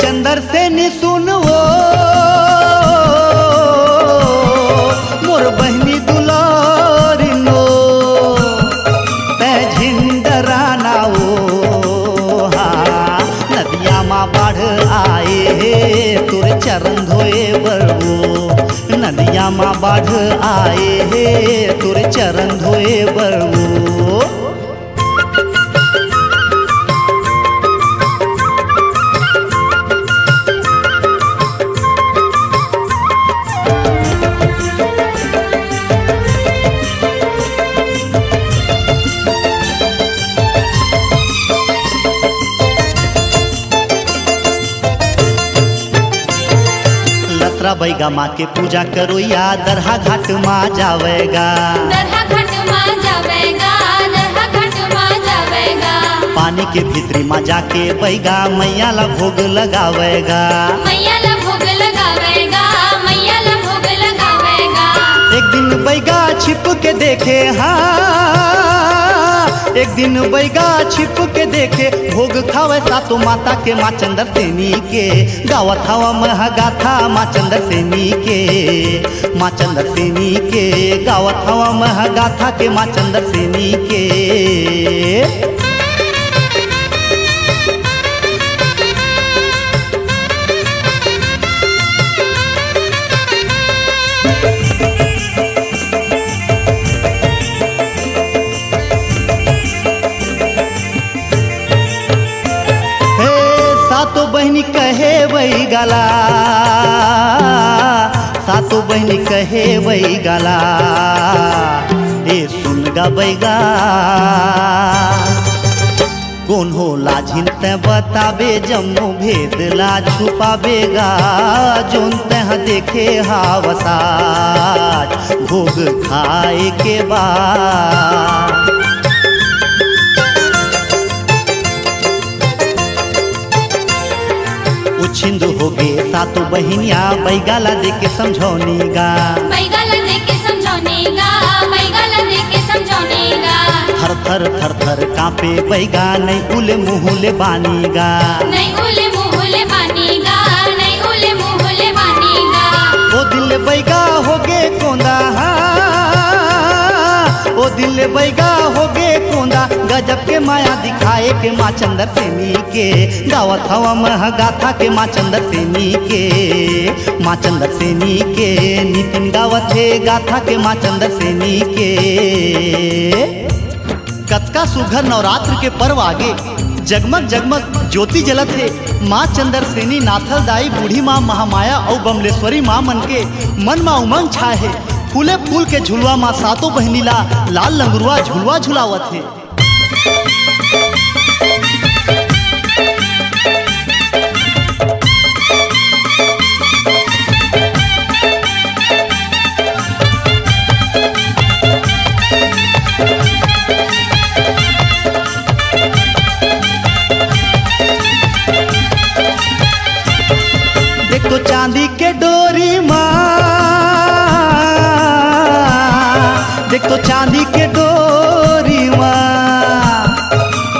चंदर सेनी सुन वो मोर बहनी दुलारी नो तै झिंडराना वो हाँ नदिया माँ बाढ़ आए तोरे चरण धोए बरवो नदिया माँ बाढ़ आए तोरे चरण धोए बरवो। बैगा माँ के पूजा करो या दरहा घाट माँ जावेगा दरहा घाट माँ जावेगा दरहा घाट माँ जावेगा पानी के भीतरी माँ जाके बैगा मैया ला भोग लगावेगा मैया ला भोग लगावेगा मैया ला भोग लगावेगा। एक दिन बैगा छिप के देखे हाँ एक दिन बैगा छिप के देखे भोग खावे सातो माता के माँ चंदर सेनी के गावत हवा महागाथा माँ चंदर सेनी के माँ चंदर सेनी के गावत हवा महागाथा के माँ चंदर सेनी के। सातो बहनी कहे वही गाला सातो बहनी कहे वही गाला ए सुन गा बैगा कौन हो लाझिन ते बताबे जम्मू भेद ला छुपाबेगा जोन तह देखे हावसाज भोग खाए के बाद उछिंद हो गए सातो बहनिया बैगाला दे के समझौनी गा बैगाला दे के समझौनी गा बैगाला दे के समझौनी गा थर थर थर थर कांपे बैगा नहीं उले मुहले बानी गा नहीं उले मुहले बानी गा नहीं उले मुहले बानी गा। ओ दिल बैगा हो गे कोंदा ओ दिल बैगा हो गे कोंदा गजब के माया दिखाए के माँ चंदर सेनी के गावत हवा महागाथा के माँ चंदर सेनी के माँ चंदर सेनी के नितिन गावत है गाथा के माँ चंदर सेनी के। कतका सुघर नवरात्र के पर्व आगे जगमग जगमग ज्योति जलत है माँ चंदर सेनी नाथल दाई बूढ़ी माँ महामाया और बमलेश्वरी माँ मन के मन माँ उमंग छाए है फूले फूल के झुलवा माँ सातों बहनीला लाल लंगरुआ झुलवा झुलावत है। देख तो चांदी के डोरी माँ, देख तो चांदी के डोरी माँ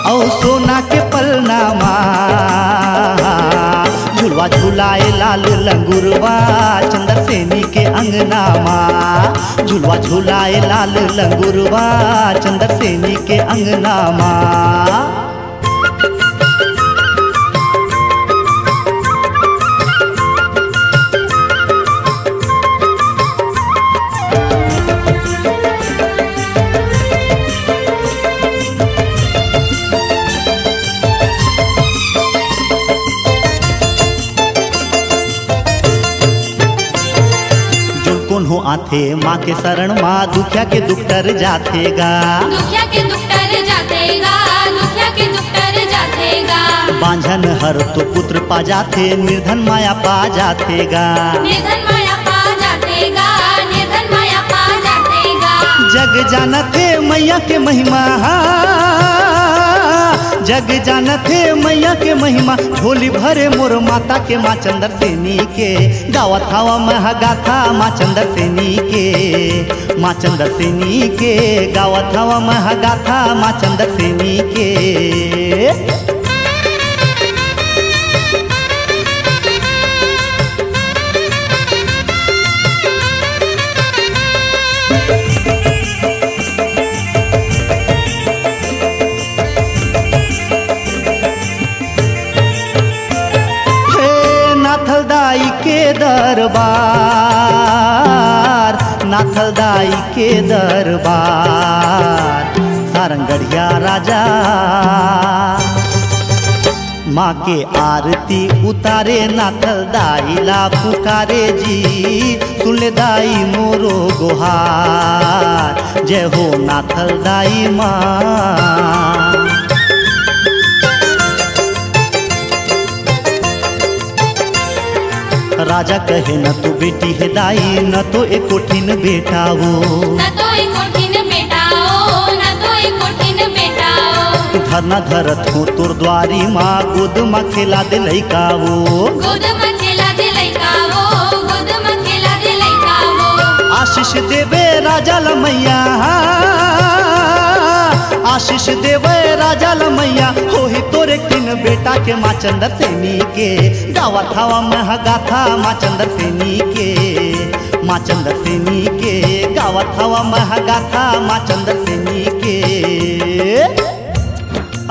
और सोना के पलना माँ। झुलवा झुलाए लाल लंगुरवा चंदर सेनी के अंगना माँ। झुलवा झुलाए लाल लंगुरवा चंदर सेनी के अंगना माँ। हो आथे माँ के शरण माँ दुखिया के दुख टर जाथेगा। दुखिया के दुख टर जाथेगा, दुखिया के दुख टर जाथेगा। बांझन हर तो पुत्र पा जाथे, निर्धन माया पा जाथेगा। निर्धन माया पा जाथेगा, निर्धन माया पा जाथेगा। जग जानथे मैया के महिमा, जग जानथे मैया के महिमा। झोली भरे मोर माता के माँ चंदर सेनी के, गावत हवा महगाथा माँ चंदर सेनी के। माँ चंदर सेनी के गावत हवा महगाथा माँ चंदर सेनी के। नाथलदाई के दरबार, नाथलदाई के दरबार। सारंगढ़िया राजा माँ के आरती उतारे, नाथलदाई ला पुकारे जी। सुन ले दाई मोरो गोहार, जय हो नाथलदाई माँ। राजा कहे न तो बेटी है दाई, न तो एक कोठिन बेटा वो। न तो एक कोठिन बेटा ओ, न तो एक कोठिन बेटा ओ। धरना धरत हो तोर द्वारी माँ, गोद माँ खेला दे लइका वो। गोद में खेला दे लइका वो, गोद में खेला दे लइका वो। आशीष देवे राजा लमैया, आशीष देवे राजा लमैया। हो ही तोरे किन बेटा के माँ चंदर सेनी के, गावत हवा महगाथा माँ चंदर सेनी के। माँ चंदर सेनी के गावत हवा महगाथा माँ चंदर सेनी के।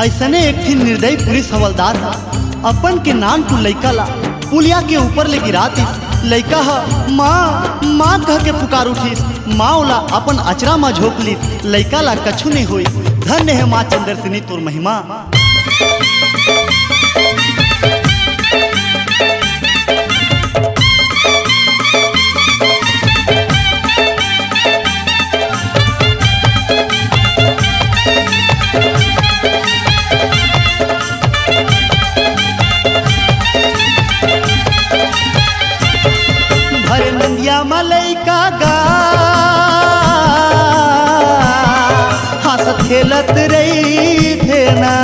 ऐसने एक थी निर्दयी पुलिस हवलदार हा, अपन के नाम को लइका ला पुलिया के ऊपर ले गिरा दिस। लइका हा माँ माँ कह के पुकार उठिस, माँ ओला अपन अचरा में झोंक लिस। लइका ला कछु नहीं हुई। धन्य है माँ चंदर सेनी तोर महिमा। भरे नंदिया मलइका गा हंसत खेलत रही थे ना,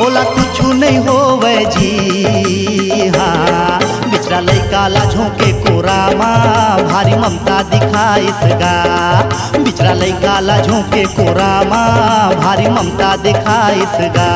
ओला कुछ नहीं होवे जी। हाँ बिचरा लइका ला झोंके कोरा माँ, भारी ममता दिखाइस गा। बिचरा लइका ला झोंके कोरा माँ, भारी ममता दिखाइस गा।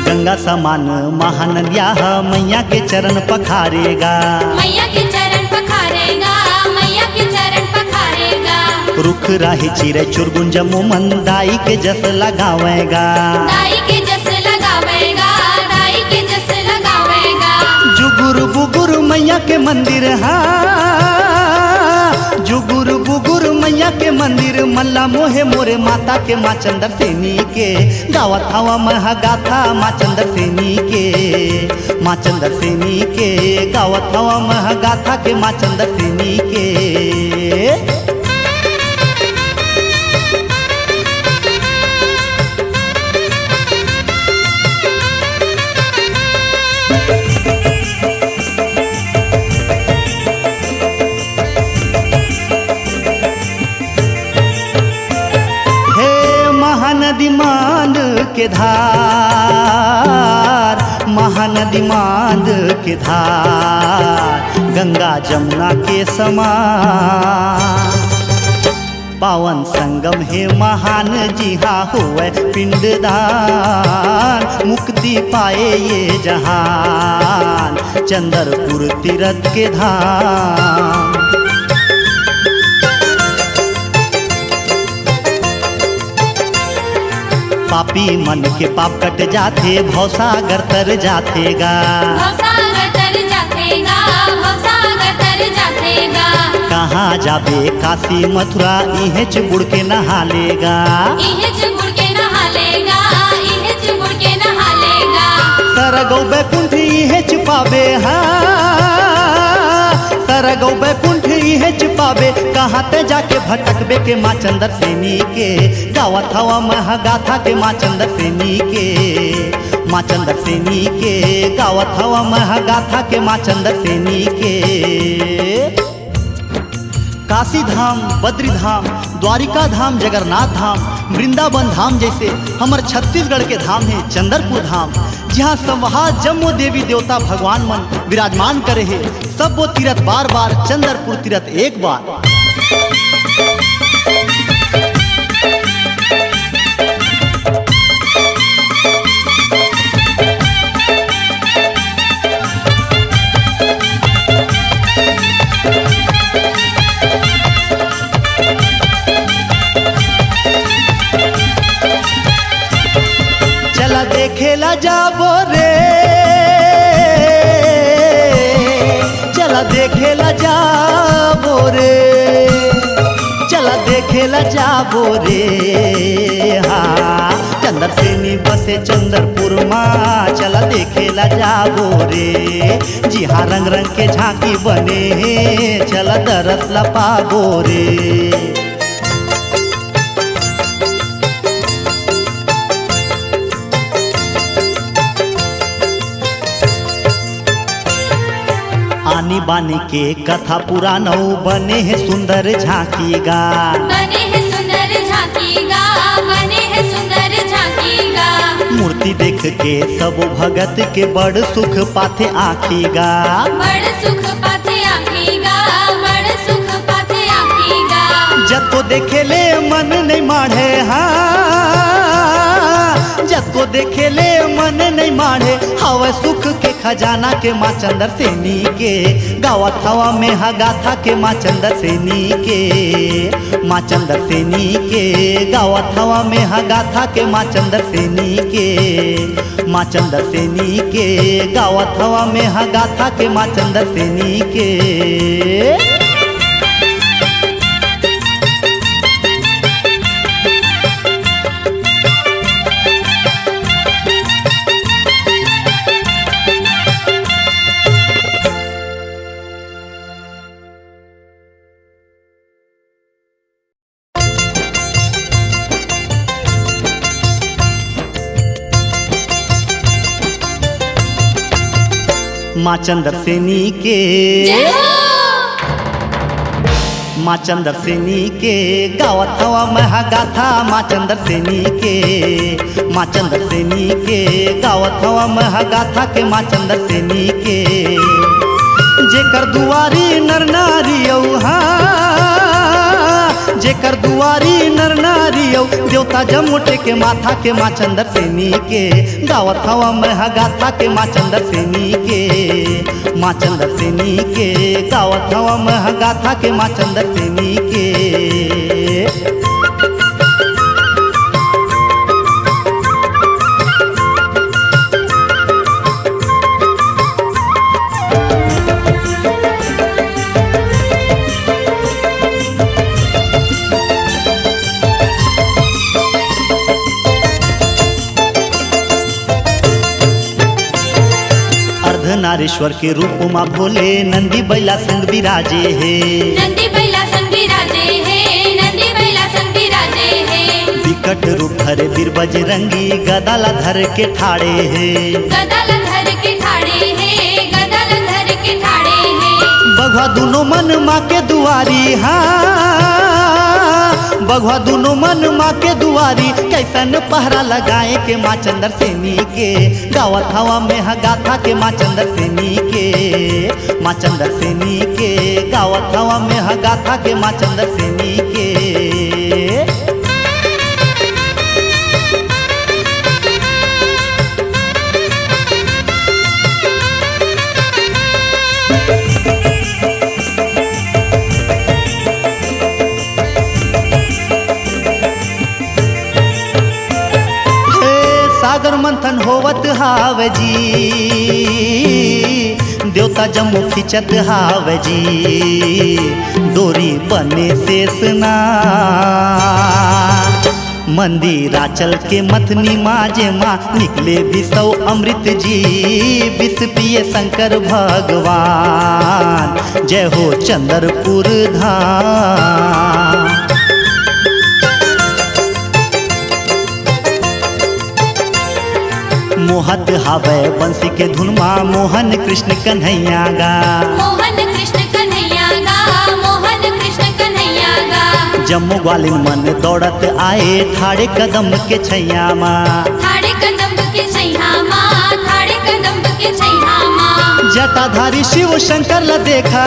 गंगा समान महानदिया मैया के चरण पखारेगा। मैया के चरण पखारेगा, मैया के चरण पखारेगा। रुख राही चिरे चुरगुंज मोमन दाई के जस लगावेगा। दाई के जस लगावेगा, दाई के जस लगावेगा। जुगुर बुगुर मैया के मंदिर, हाँ जुगुर बुगुर मैया के मंदिर। मल्ला मोहे मोरे माता के माँ चंदर सेनी के, गावत हवा महगाथा माँ चंदर सेनी के। माँ चंदर सेनी के गावत हवा महगाथा के माँ चंदर सेनी के। के धार, महानदी मांद के धार, गंगा जमुना के समान। पावन संगम है महान जी हाँ हुए पिंडदान, मुक्ति पाए ये जहान, चंद्रपुर तीरथ के धाम। पापी मन के पाप कट जाते, भवसागर तर जातेगा, भवसागर तर जातेगा, भवसागर तर जातेगा। कहाँ जाबे काशी मथुरा, इहे चुबुड़ के नहा लेगा, इहे चुबुड़ के नहा लेगा, इहे चुबुड़ के नहा लेगा। सरगौ बैकुंठ इहे छुपाबे, हाँ सरगौ बैकुंठ इहे छुपाबे, कहाँ ते जाके भटकबे के माँ चंद्र सेनी के, गावत हवा महागाथा के माँ चंद्र सेनी के, माँ चंद्र सेनी के, गावत हवा महागाथा के माँ चंद्र सेनी के। काशी धाम, बद्री धाम, द्वारिका धाम, जगन्नाथ धाम, वृंदावन धाम जैसे हमर छत्तीसगढ़ के धाम है चंद्रपुर धाम, जहाँ संवहा जम्मो देवी देवता भगवान मन विराजमान करे है। सब वो तीरथ बार बार, चंद्रपुर तीरथ एक बार। चला देखेला जाबो रे, चला देखेला जाबो रे, चला देखेला जाबो रे, हाँ चंद्र सेनी बसे चंद्रपुर माँ, चला देखेला जाबो रे, जी हाँ रंग रंग के झांकी बने हैं, चला दरस ला पाबो रे। आनी बानी के कथा पुरानो बने है सुंदर झांकीगा, बने है सुंदर झांकीगा, बने है सुंदर झांकीगा। मूर्ति देख के सब भगत के बड़ सुख पाथे आखीगा, बड़ सुख पाथे आखीगा, बड़ सुख पाथे आखीगा। जब को देखेले मन नहीं माढ़े, हाँ जब को देखेले मन नहीं माढ़े, हवा सुख के खजाना के माँ चंद्र सेनी के, गावत हवा में हगाथा के माँ चंद्र सेनी के, माँ चंद्र सेनी के, गावत हवा में हगाथा के माँ चंद्र सेनी के, माँ चंद्र सेनी के, गावत हवा में हगाथा के माँ चंद्र सेनी के। माँ चंद्र सेनी के, जय हो। माँ चंद्र सेनी के, गावत हवा महागाथा माँ चंद्र सेनी के, माँ चंद्र सेनी के, गावत हवा महागाथा के माँ चंद्र सेनी के। जेकर दुआरी नर नारी औ, हाँ जेकर दुआरी नर नारी औ, देवता जमुटे के माथा के माँ चंद्र सेनी के, गावत हवा महागाथा के माँ चंद्र सेनी के, माँ चंद्र सेनी के, गावत हवा महागाथा के माँ चंद्र सेनी के। नारेश्वर के रूप माँ भोले, नंदी बैला संग विराजे है, नंदी बैला संग विराजे है, नंदी बैला संग विराजे है। विकट रूप धरे वीर बजरंगी, गदाला धर के ठाड़े है, गदाला धर के ठाड़े है, गदाला धर के ठाड़े है। बघवा दोनों मन माँ के दुआरी, हाँ बघवा दोनों मन माँ के दुआरी कैसन पहरा लगाए के माँ चंद्र सेनी के गावत हवा में गाथा के माँ चंद्र सेनी के माँ चंद्र सेनी के गावत हवा में गाथा के माँ चंद्र सेनी के। सागर मंथन होवत हाव जी देवता जम्मू खिंचत हाव जी डोरी बने शेषना मंदिराचल के मथनी माजे माँ निकले विसौ अमृत जी विष पिए शंकर भगवान जय हो चंद्रपुर धाम। मोहत हावे बंसी के धुनमा मोहन कृष्ण कन्हैया गा मोहन कृष्ण कन्हैया गा मोहन कृष्ण कन्हैया गा। जम्मू ग्वालिन मन दौड़त आए ठाड़े कदम के छैया माँ ठाड़े कदम के छैया माँ ठाड़े कदम के छैया माँ। जटाधारी शिव शंकर ला देखा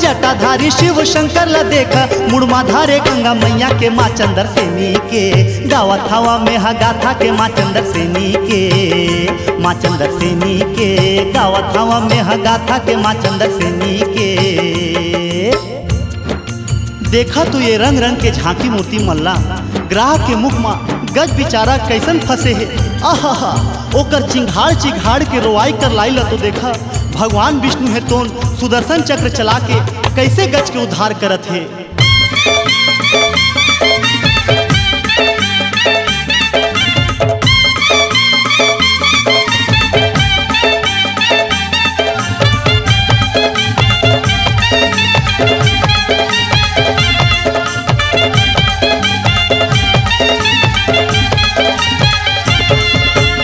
जटाधारी शिव शंकर ला देखा मुड़मा धारे गंगा मैया के माँ चंद्र सेनी के गावत हवा में गाथा के माँ चंद्र सेनी के माँ चंद्र सेनी के गावत हवा में गाथा के माँ चंद्र सेनी के। देखा तू ये रंग रंग के झांकी मूर्ति मल्ला ग्राहक के मुख में गज बिचारा कैसन फंसे है आहा ओकर चिंघाड़ चिघाड़ के रोवाई कर लाइल तो देखा भगवान विष्णु है तोन सुदर्शन चक्र चला के कैसे गज के उद्धार करत है।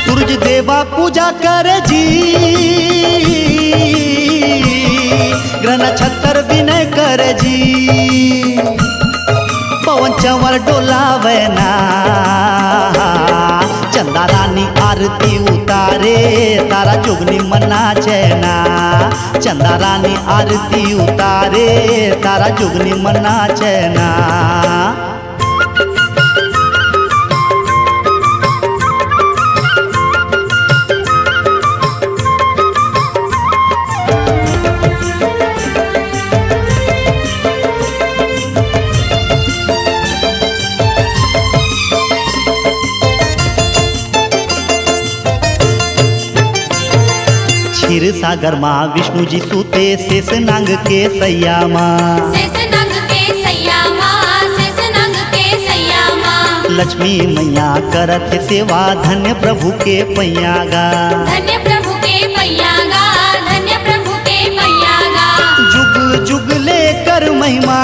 सूरज देवा पूजा करे जी ग्रह नक्षत्र विनय कर जी पवन चंवर डोलावे ना चंदा रानी आरती उतारे तारा जोगनी मना चैना चंदा रानी आरती उतारे तारा जोगनी मना चैना। क्षीर सागर माँ विष्णु जी सूते शेष नांग के सैया माँ शेष नाग के सैया माँ शेष नाग के सैया माँ। लक्ष्मी मैया करत सेवा धन्य प्रभु के पैया गा धन्य प्रभु के पैया गा धन्य प्रभु के पैया गा। जुग जुग लेकर महिमा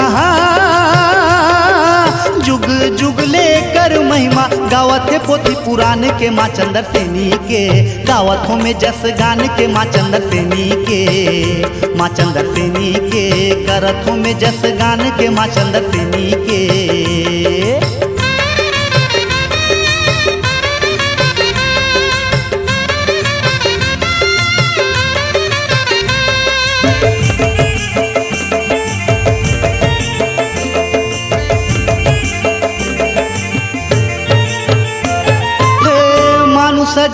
जुग जुग लेकर महिमा गावत है पोथी पुराण के माँ चंद्र सेनी के गावत हो में जस गान के माँ चंद्र सेनी के माँ चंद्र सेनी के करत हो में जस गान के माँ चंद्र सेनी के।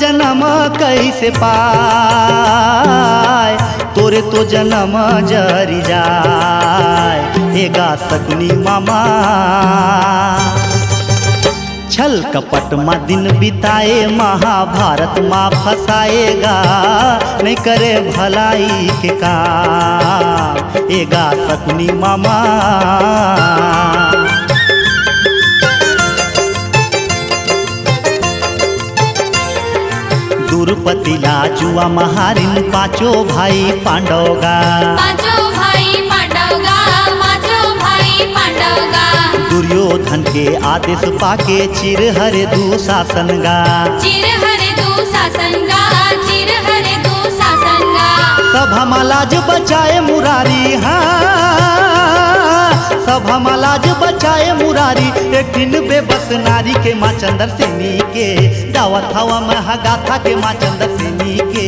जन्म कैसे पाए तोरे तो जन्म जरी जाए एगा सकुनी मामा छल कपट माँ दिन बिताए महाभारत माँ फंसाएगा नहीं करे भलाई के काम एगा सकुनी मामा। द्रुपदी लाजुआ महारिन पांचों भाई पांडवगा पांचों भाई पांडवगा पांचों भाई पांडवगा। दुर्योधन के आदेश पाके चिर हरे दुशासनगा चिर हरे दुशासनगा चिर हरे दुशासनगा। सभा लाज बचाए मुरारी हाँ सभा में लाज बचाए मुरारी, एक दिन बेबस नारी के माँ चंद्र सेनी के गावत हवा में गाथा के माँ चंद्र सेनी के,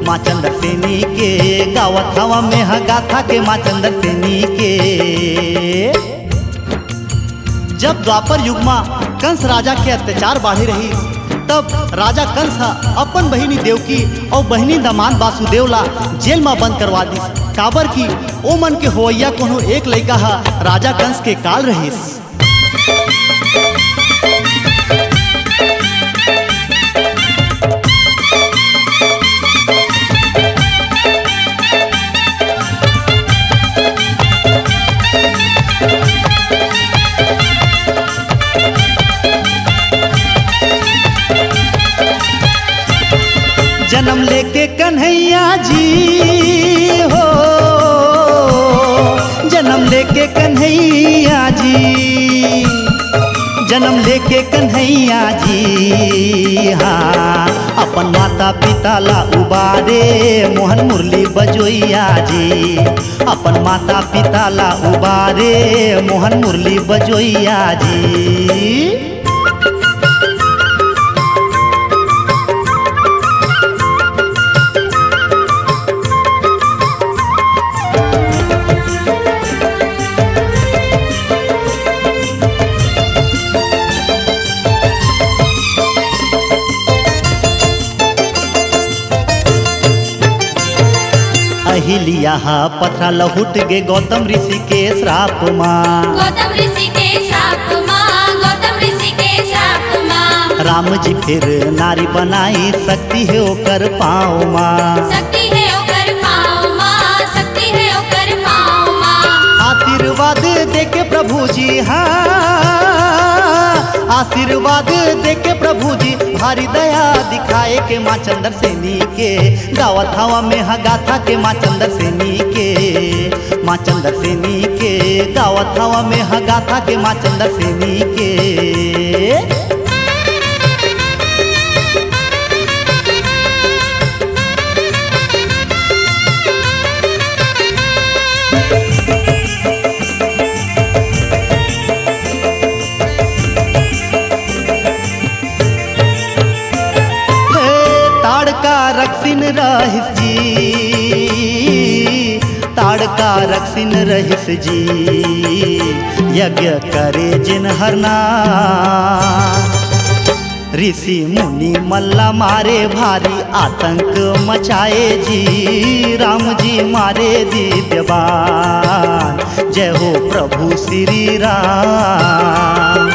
माँ चंद्र सेनी के गावत हवा में गाथा के माँ चंद्र सेनी के। जब द्वापर युग में कंस राजा के अत्याचार बढ़े रही, तब राजा कंस अपन बहिनी देवकी और बहिनी दमान वासुदेव ला जेल में बंद करवा दी। काबर की ओ मन के होइया कोनो एक लड़का राजा कंस के काल रहीस। जन्म लेके कन्हैया जी हो, जन्म लेके कन्हैया जी, जन्म लेके कन्हैया जी हाँ, अपन माता पिता ला उबारे मोहन मुरली बजोइया जी, अपन माता पिता ला उबारे मोहन मुरली बजोइया जी। अहिल्या पथरा लहुट गे गौतम ऋषि के श्राप माँ, गौतम ऋषि के श्राप माँ, गौतम ऋषि के श्राप माँ। राम जी फिर नारी बनाई शक्ति है ओकर पाँव माँ, शक्ति है ओकर पाँव माँ, शक्ति है ओकर पाँव माँ। आशीर्वाद देके प्रभु जी हाँ, आशीर्वाद देके प्रभु जी भारी दया दिखाए के माँ चंद्र सेनी के गावत हवा में गाथा के माँ चंद्र सेनी के, माँ चंद्र सेनी के गावत हवा में गाथा के माँ चंद्र सेनी के। रक्षिन रहिस जी, ताड़का रक्षिन रहिस जी, यज्ञ करे जिन हरना, ऋषि मुनि मल्ला मारे भारी आतंक मचाए जी, राम जी मारे दिव्यवान जय हो प्रभु श्री राम।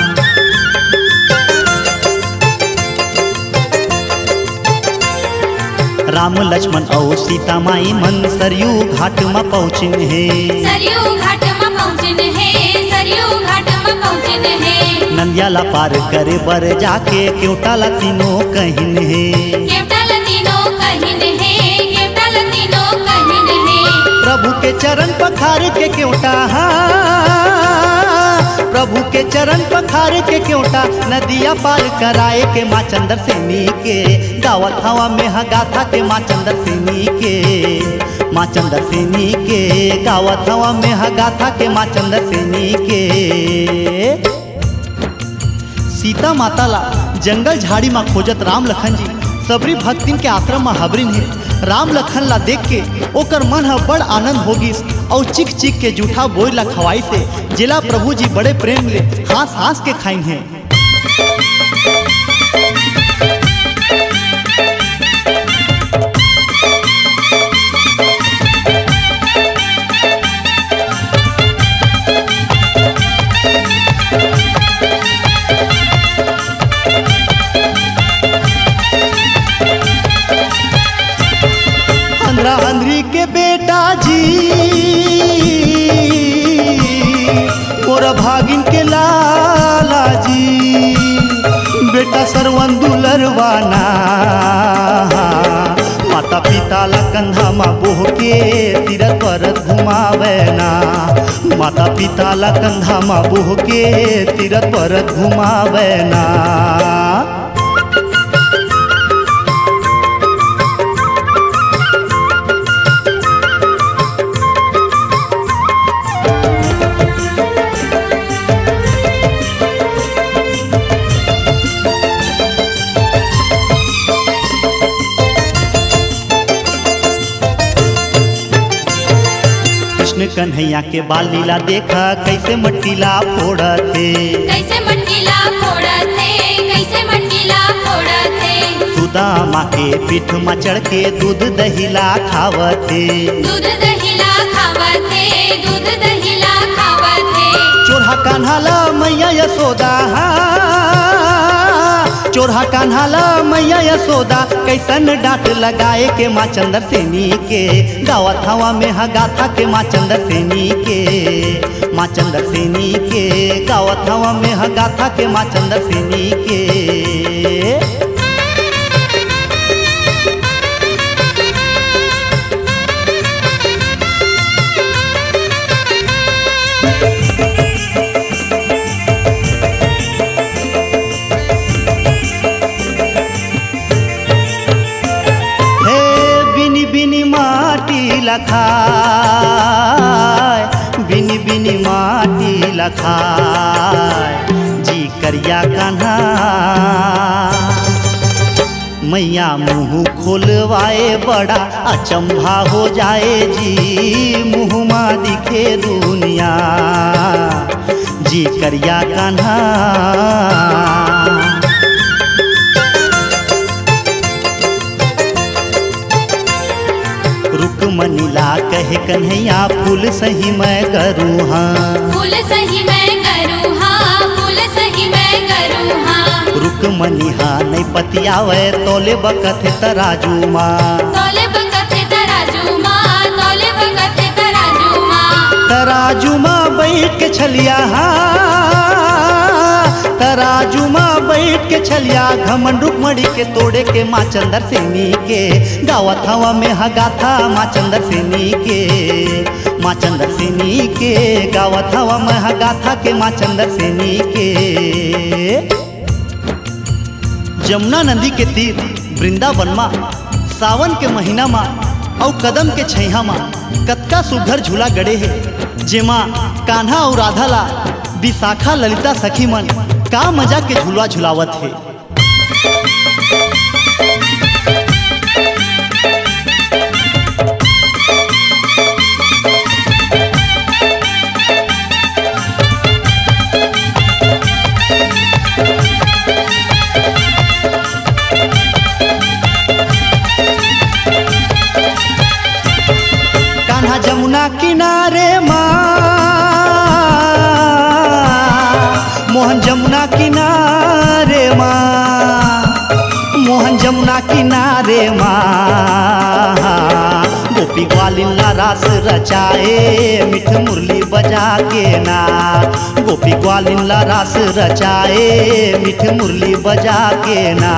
राम लक्ष्मण और सीता माई मन सरयू घाट में पहुँचिन है, सरयू घाट में पहुँचिन है, सरयू घाट में पहुँचिन है। नंदियाला पार करे बर जाके क्योटाला तीनों कहिन है, केवटाला तीनों कहिन है, केवटाला तीनों कहिन है। प्रभु के चरण पखार के क्योटा प्रभु के चरण पखार के क्योटा नदिया पार कराए के माँ चंद्र सेनी के गावत हवा में गाथा के माँ चंद्र सेनी के, माँ चंद्र सेनी के गावत हवा में गाथा के माँ चंद्र सेनी के। सीता माता ला जंगल झाड़ी में खोजत राम लखन जी सबरी भक्तिन के आश्रम में हबरिन है। राम लखन ला देख के ओकर मन ह बड़ आनंद होगिस और चिक चिक के जूठा बोई ला खवाई से जिला प्रभु जी बड़े प्रेम ले हास हास के खाइन है। अंधरी के बेटा जी मोरा भागिन के लाला जी, बेटा सरवन दुलरवाना माता पिता ला कंधा मा बोह के तीरथ परत घुमावेना, माता पिता ला कंधा मा बोह के तीरथ परत घुमावेना। कन्हैया के बाल लीला देखा कैसे मट्टीला फोड़ते। कैसे मट्टीला फोड़ते, कैसे मट्टीला फोड़ते। सुदामा के पीठ में चढ़ के दूध दहीला खावते। दूध दहीला खावते, दूध दहीला खावते। चोरहा कान्हाला मैया यशोदा, चोरहा कान्हाला मैया यशोदा कैसन डांट लगाए के माँ चंद्र सेनी के। गावत हवा में गाथा के माँ चंद्र सेनी के, माँ चंद्र सेनी के। गावत हवा में गाथा के माँ चंद्र सेनी के। बिनी माटी लखाय, बिनी बिनी माटी लखाय। जी करिया कान्हा मैया मुँह खोलवाए बड़ा अचंभा हो जाए जी। मुँह मा दिखे दुनिया जी करिया कान्हा। रुकमनीला कहे कन्हैया फूल सही मैं करूँ हाँ। फूल सही मैं करूँ हाँ, फूल सही मैं करूँ हाँ। रुकमनी हाँ नहीं पतियावे तोले बकत तराजू माँ। तोले बकत तराजू माँ, तोले बकत तराजू माँ। तराजू माँ बैठ के छलिया हाँ, तराजू माँ बैठ के छलिया। घमन रुकमणी के तोड़े के माँ चंद्र सेनी के। गावत हवा में गाथा माँ चंद्र सेनी के, माँ चंद्र सेनी के। गावत हवा में गाथा के माँ चंद्र सेनी के। जमुना नदी के तीर वृंदावन माँ सावन के महीना माँ और कदम के छैहा माँ कतका सुघर झूला गड़े है। जेमा कान्हा और राधा ला विशाखा ललिता सखी मन का मजा के झूला झुलावत है। कान्हा जमुना किनारे माँ, मोहन जमुना किनारे माँ, मोहन जमुना किनारे माँ। गोपी ग्वालिन ला रास रचाए मिठ मुरली बजा के ना। गोपी ग्वालिन ला रास रचाए मिठ मुरली बजा के ना।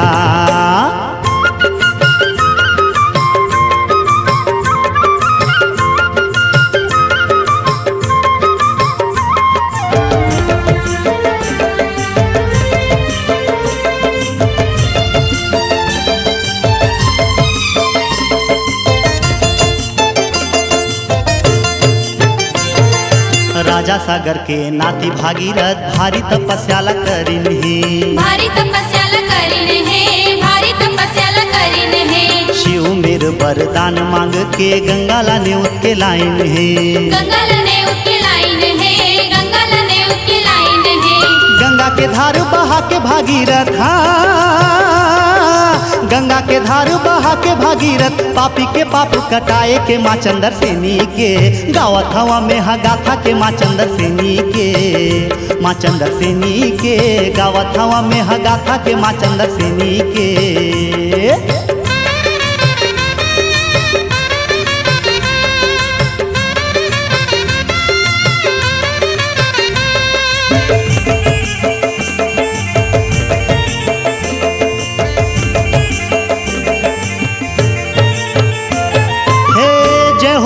राजा सागर के नाती भागीरथ भारी तपस्या ला करिन है। भारी तपस्या ला करिन है, भारी तपस्या ला करिन है। शिव मेर वरदान मांग के गंगा ला नेउत के लाइन है। गंगा ला नेउत के लाइन है, गंगा ला नेउत के लाइन है। गंगा के धार बहा के भागीरथ हाँ, गंगा के धार बहा के भागीरथ। पापी के पाप कटाए के माँ चंद्र सेनी के। गावत हवा में गाथा के माँ चंद्र सेनी के, माँ चंद्र सेनी के। गावत हवा में गाथा के माँ चंद्र सेनी के।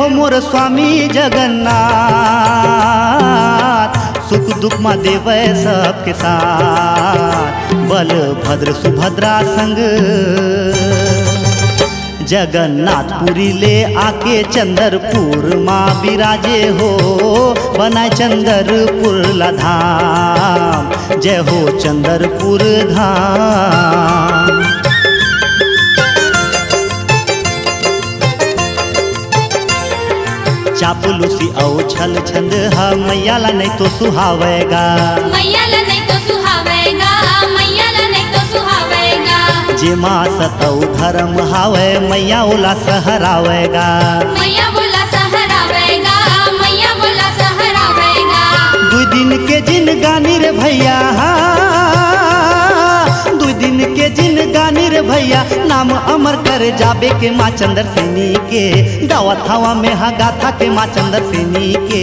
मोर स्वामी जगन्नाथ सुख दुख में देवे सबके साथ। बलभद्र सुभद्रा संग जगन्नाथपुरी ले आके चंद्रपुर माँ विराजे हो। बनाए चंद्रपुर ला धाम, जय हो चंद्रपुर धाम। चापलूसी औ छल छंद हा मैया ला नहीं तो सुहावेगा। मैया ला नहीं तो सुहावेगा, मैया ला नहीं तो सुहावेगा। जे माँ सतौ धर्म हावे मैया ओला सहरावेगा। मैया बोला सहरावेगा, मैया बोला सहरावेगा। 2 दिन के जिन गानी रे भैया, 2 दिन के जिन गानी रे भैया, नाम अमर कर जाबे के माँ चंद्र सेनी के। गावत हवा में हा गाथा के माँ चंद्र सेनी के,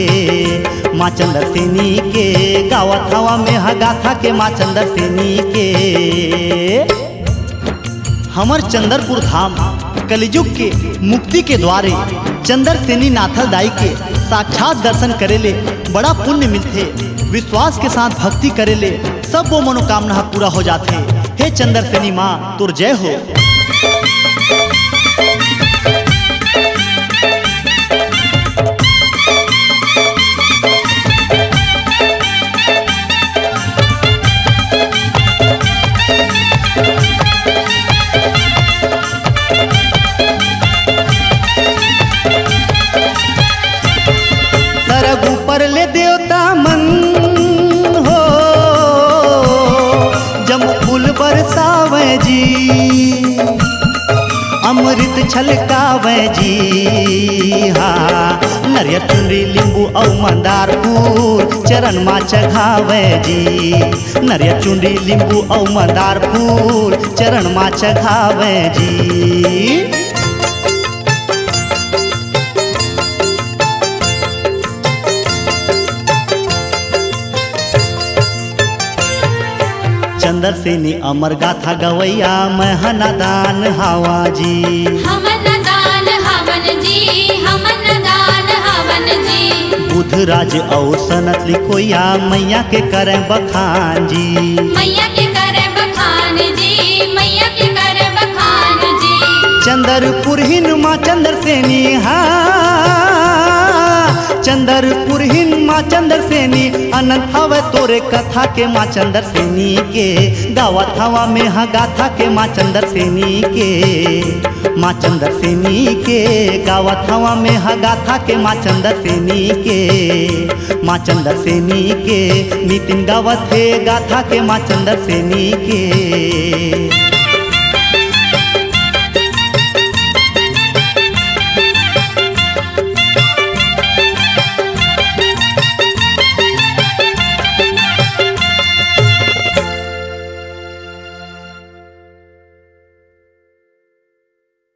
माँ चंद्र सेनी के। गावत हवा में हा गाथा के माँ चंद्र सेनी के। हमर चंद्रपुर धाम कलिजुग के मुक्ति के द्वारे चंद्र सेनी नाथल दाई के साक्षात दर्शन करेले बड़ा पुण्य मिलते। विश्वास के साथ भक्ति करेले सब वो मनोकामना पूरा हो जाते। हे चंद्र सेनी माँ तुर जय हो। सरग ऊपर ले देवता मन हो, जम फूल बरसावे जी, अमृत छलकावे जी। हाँ नरियर चुनरी लींबू औ मंदार फूल चरण माँ चघावे जी। नरियर चुनरी लींबू औ मंदार फूल चरण माँ चघावे जी। चंद्र सेनी अमर गाथा गवैया मैं हनादान हावा जी। हमन दान हवन जी, हमन दान हवन जी। बुध राज औ सनत लिखोया मैया के करे बखान जी। मैया के करे बखान जी, मैया के करे बखान जी। चंद्रपुर हिन माँ चंद्र सेनी, चंद्रपुर हिन माँ चंद्र सेनी। अनंत हवे तोरे कथा के माँ चंद्र सेनी के। गावत हवा में हा गाथा के माँ चंद्र सेनी के, माँ चंद्र सेनी के। गावत हवा में हा गाथा के माँ चंद्र सेनी के, माँ चंद्र सेनी के। नितिन गावत है गाथा के माँ चंद्र सेनी के।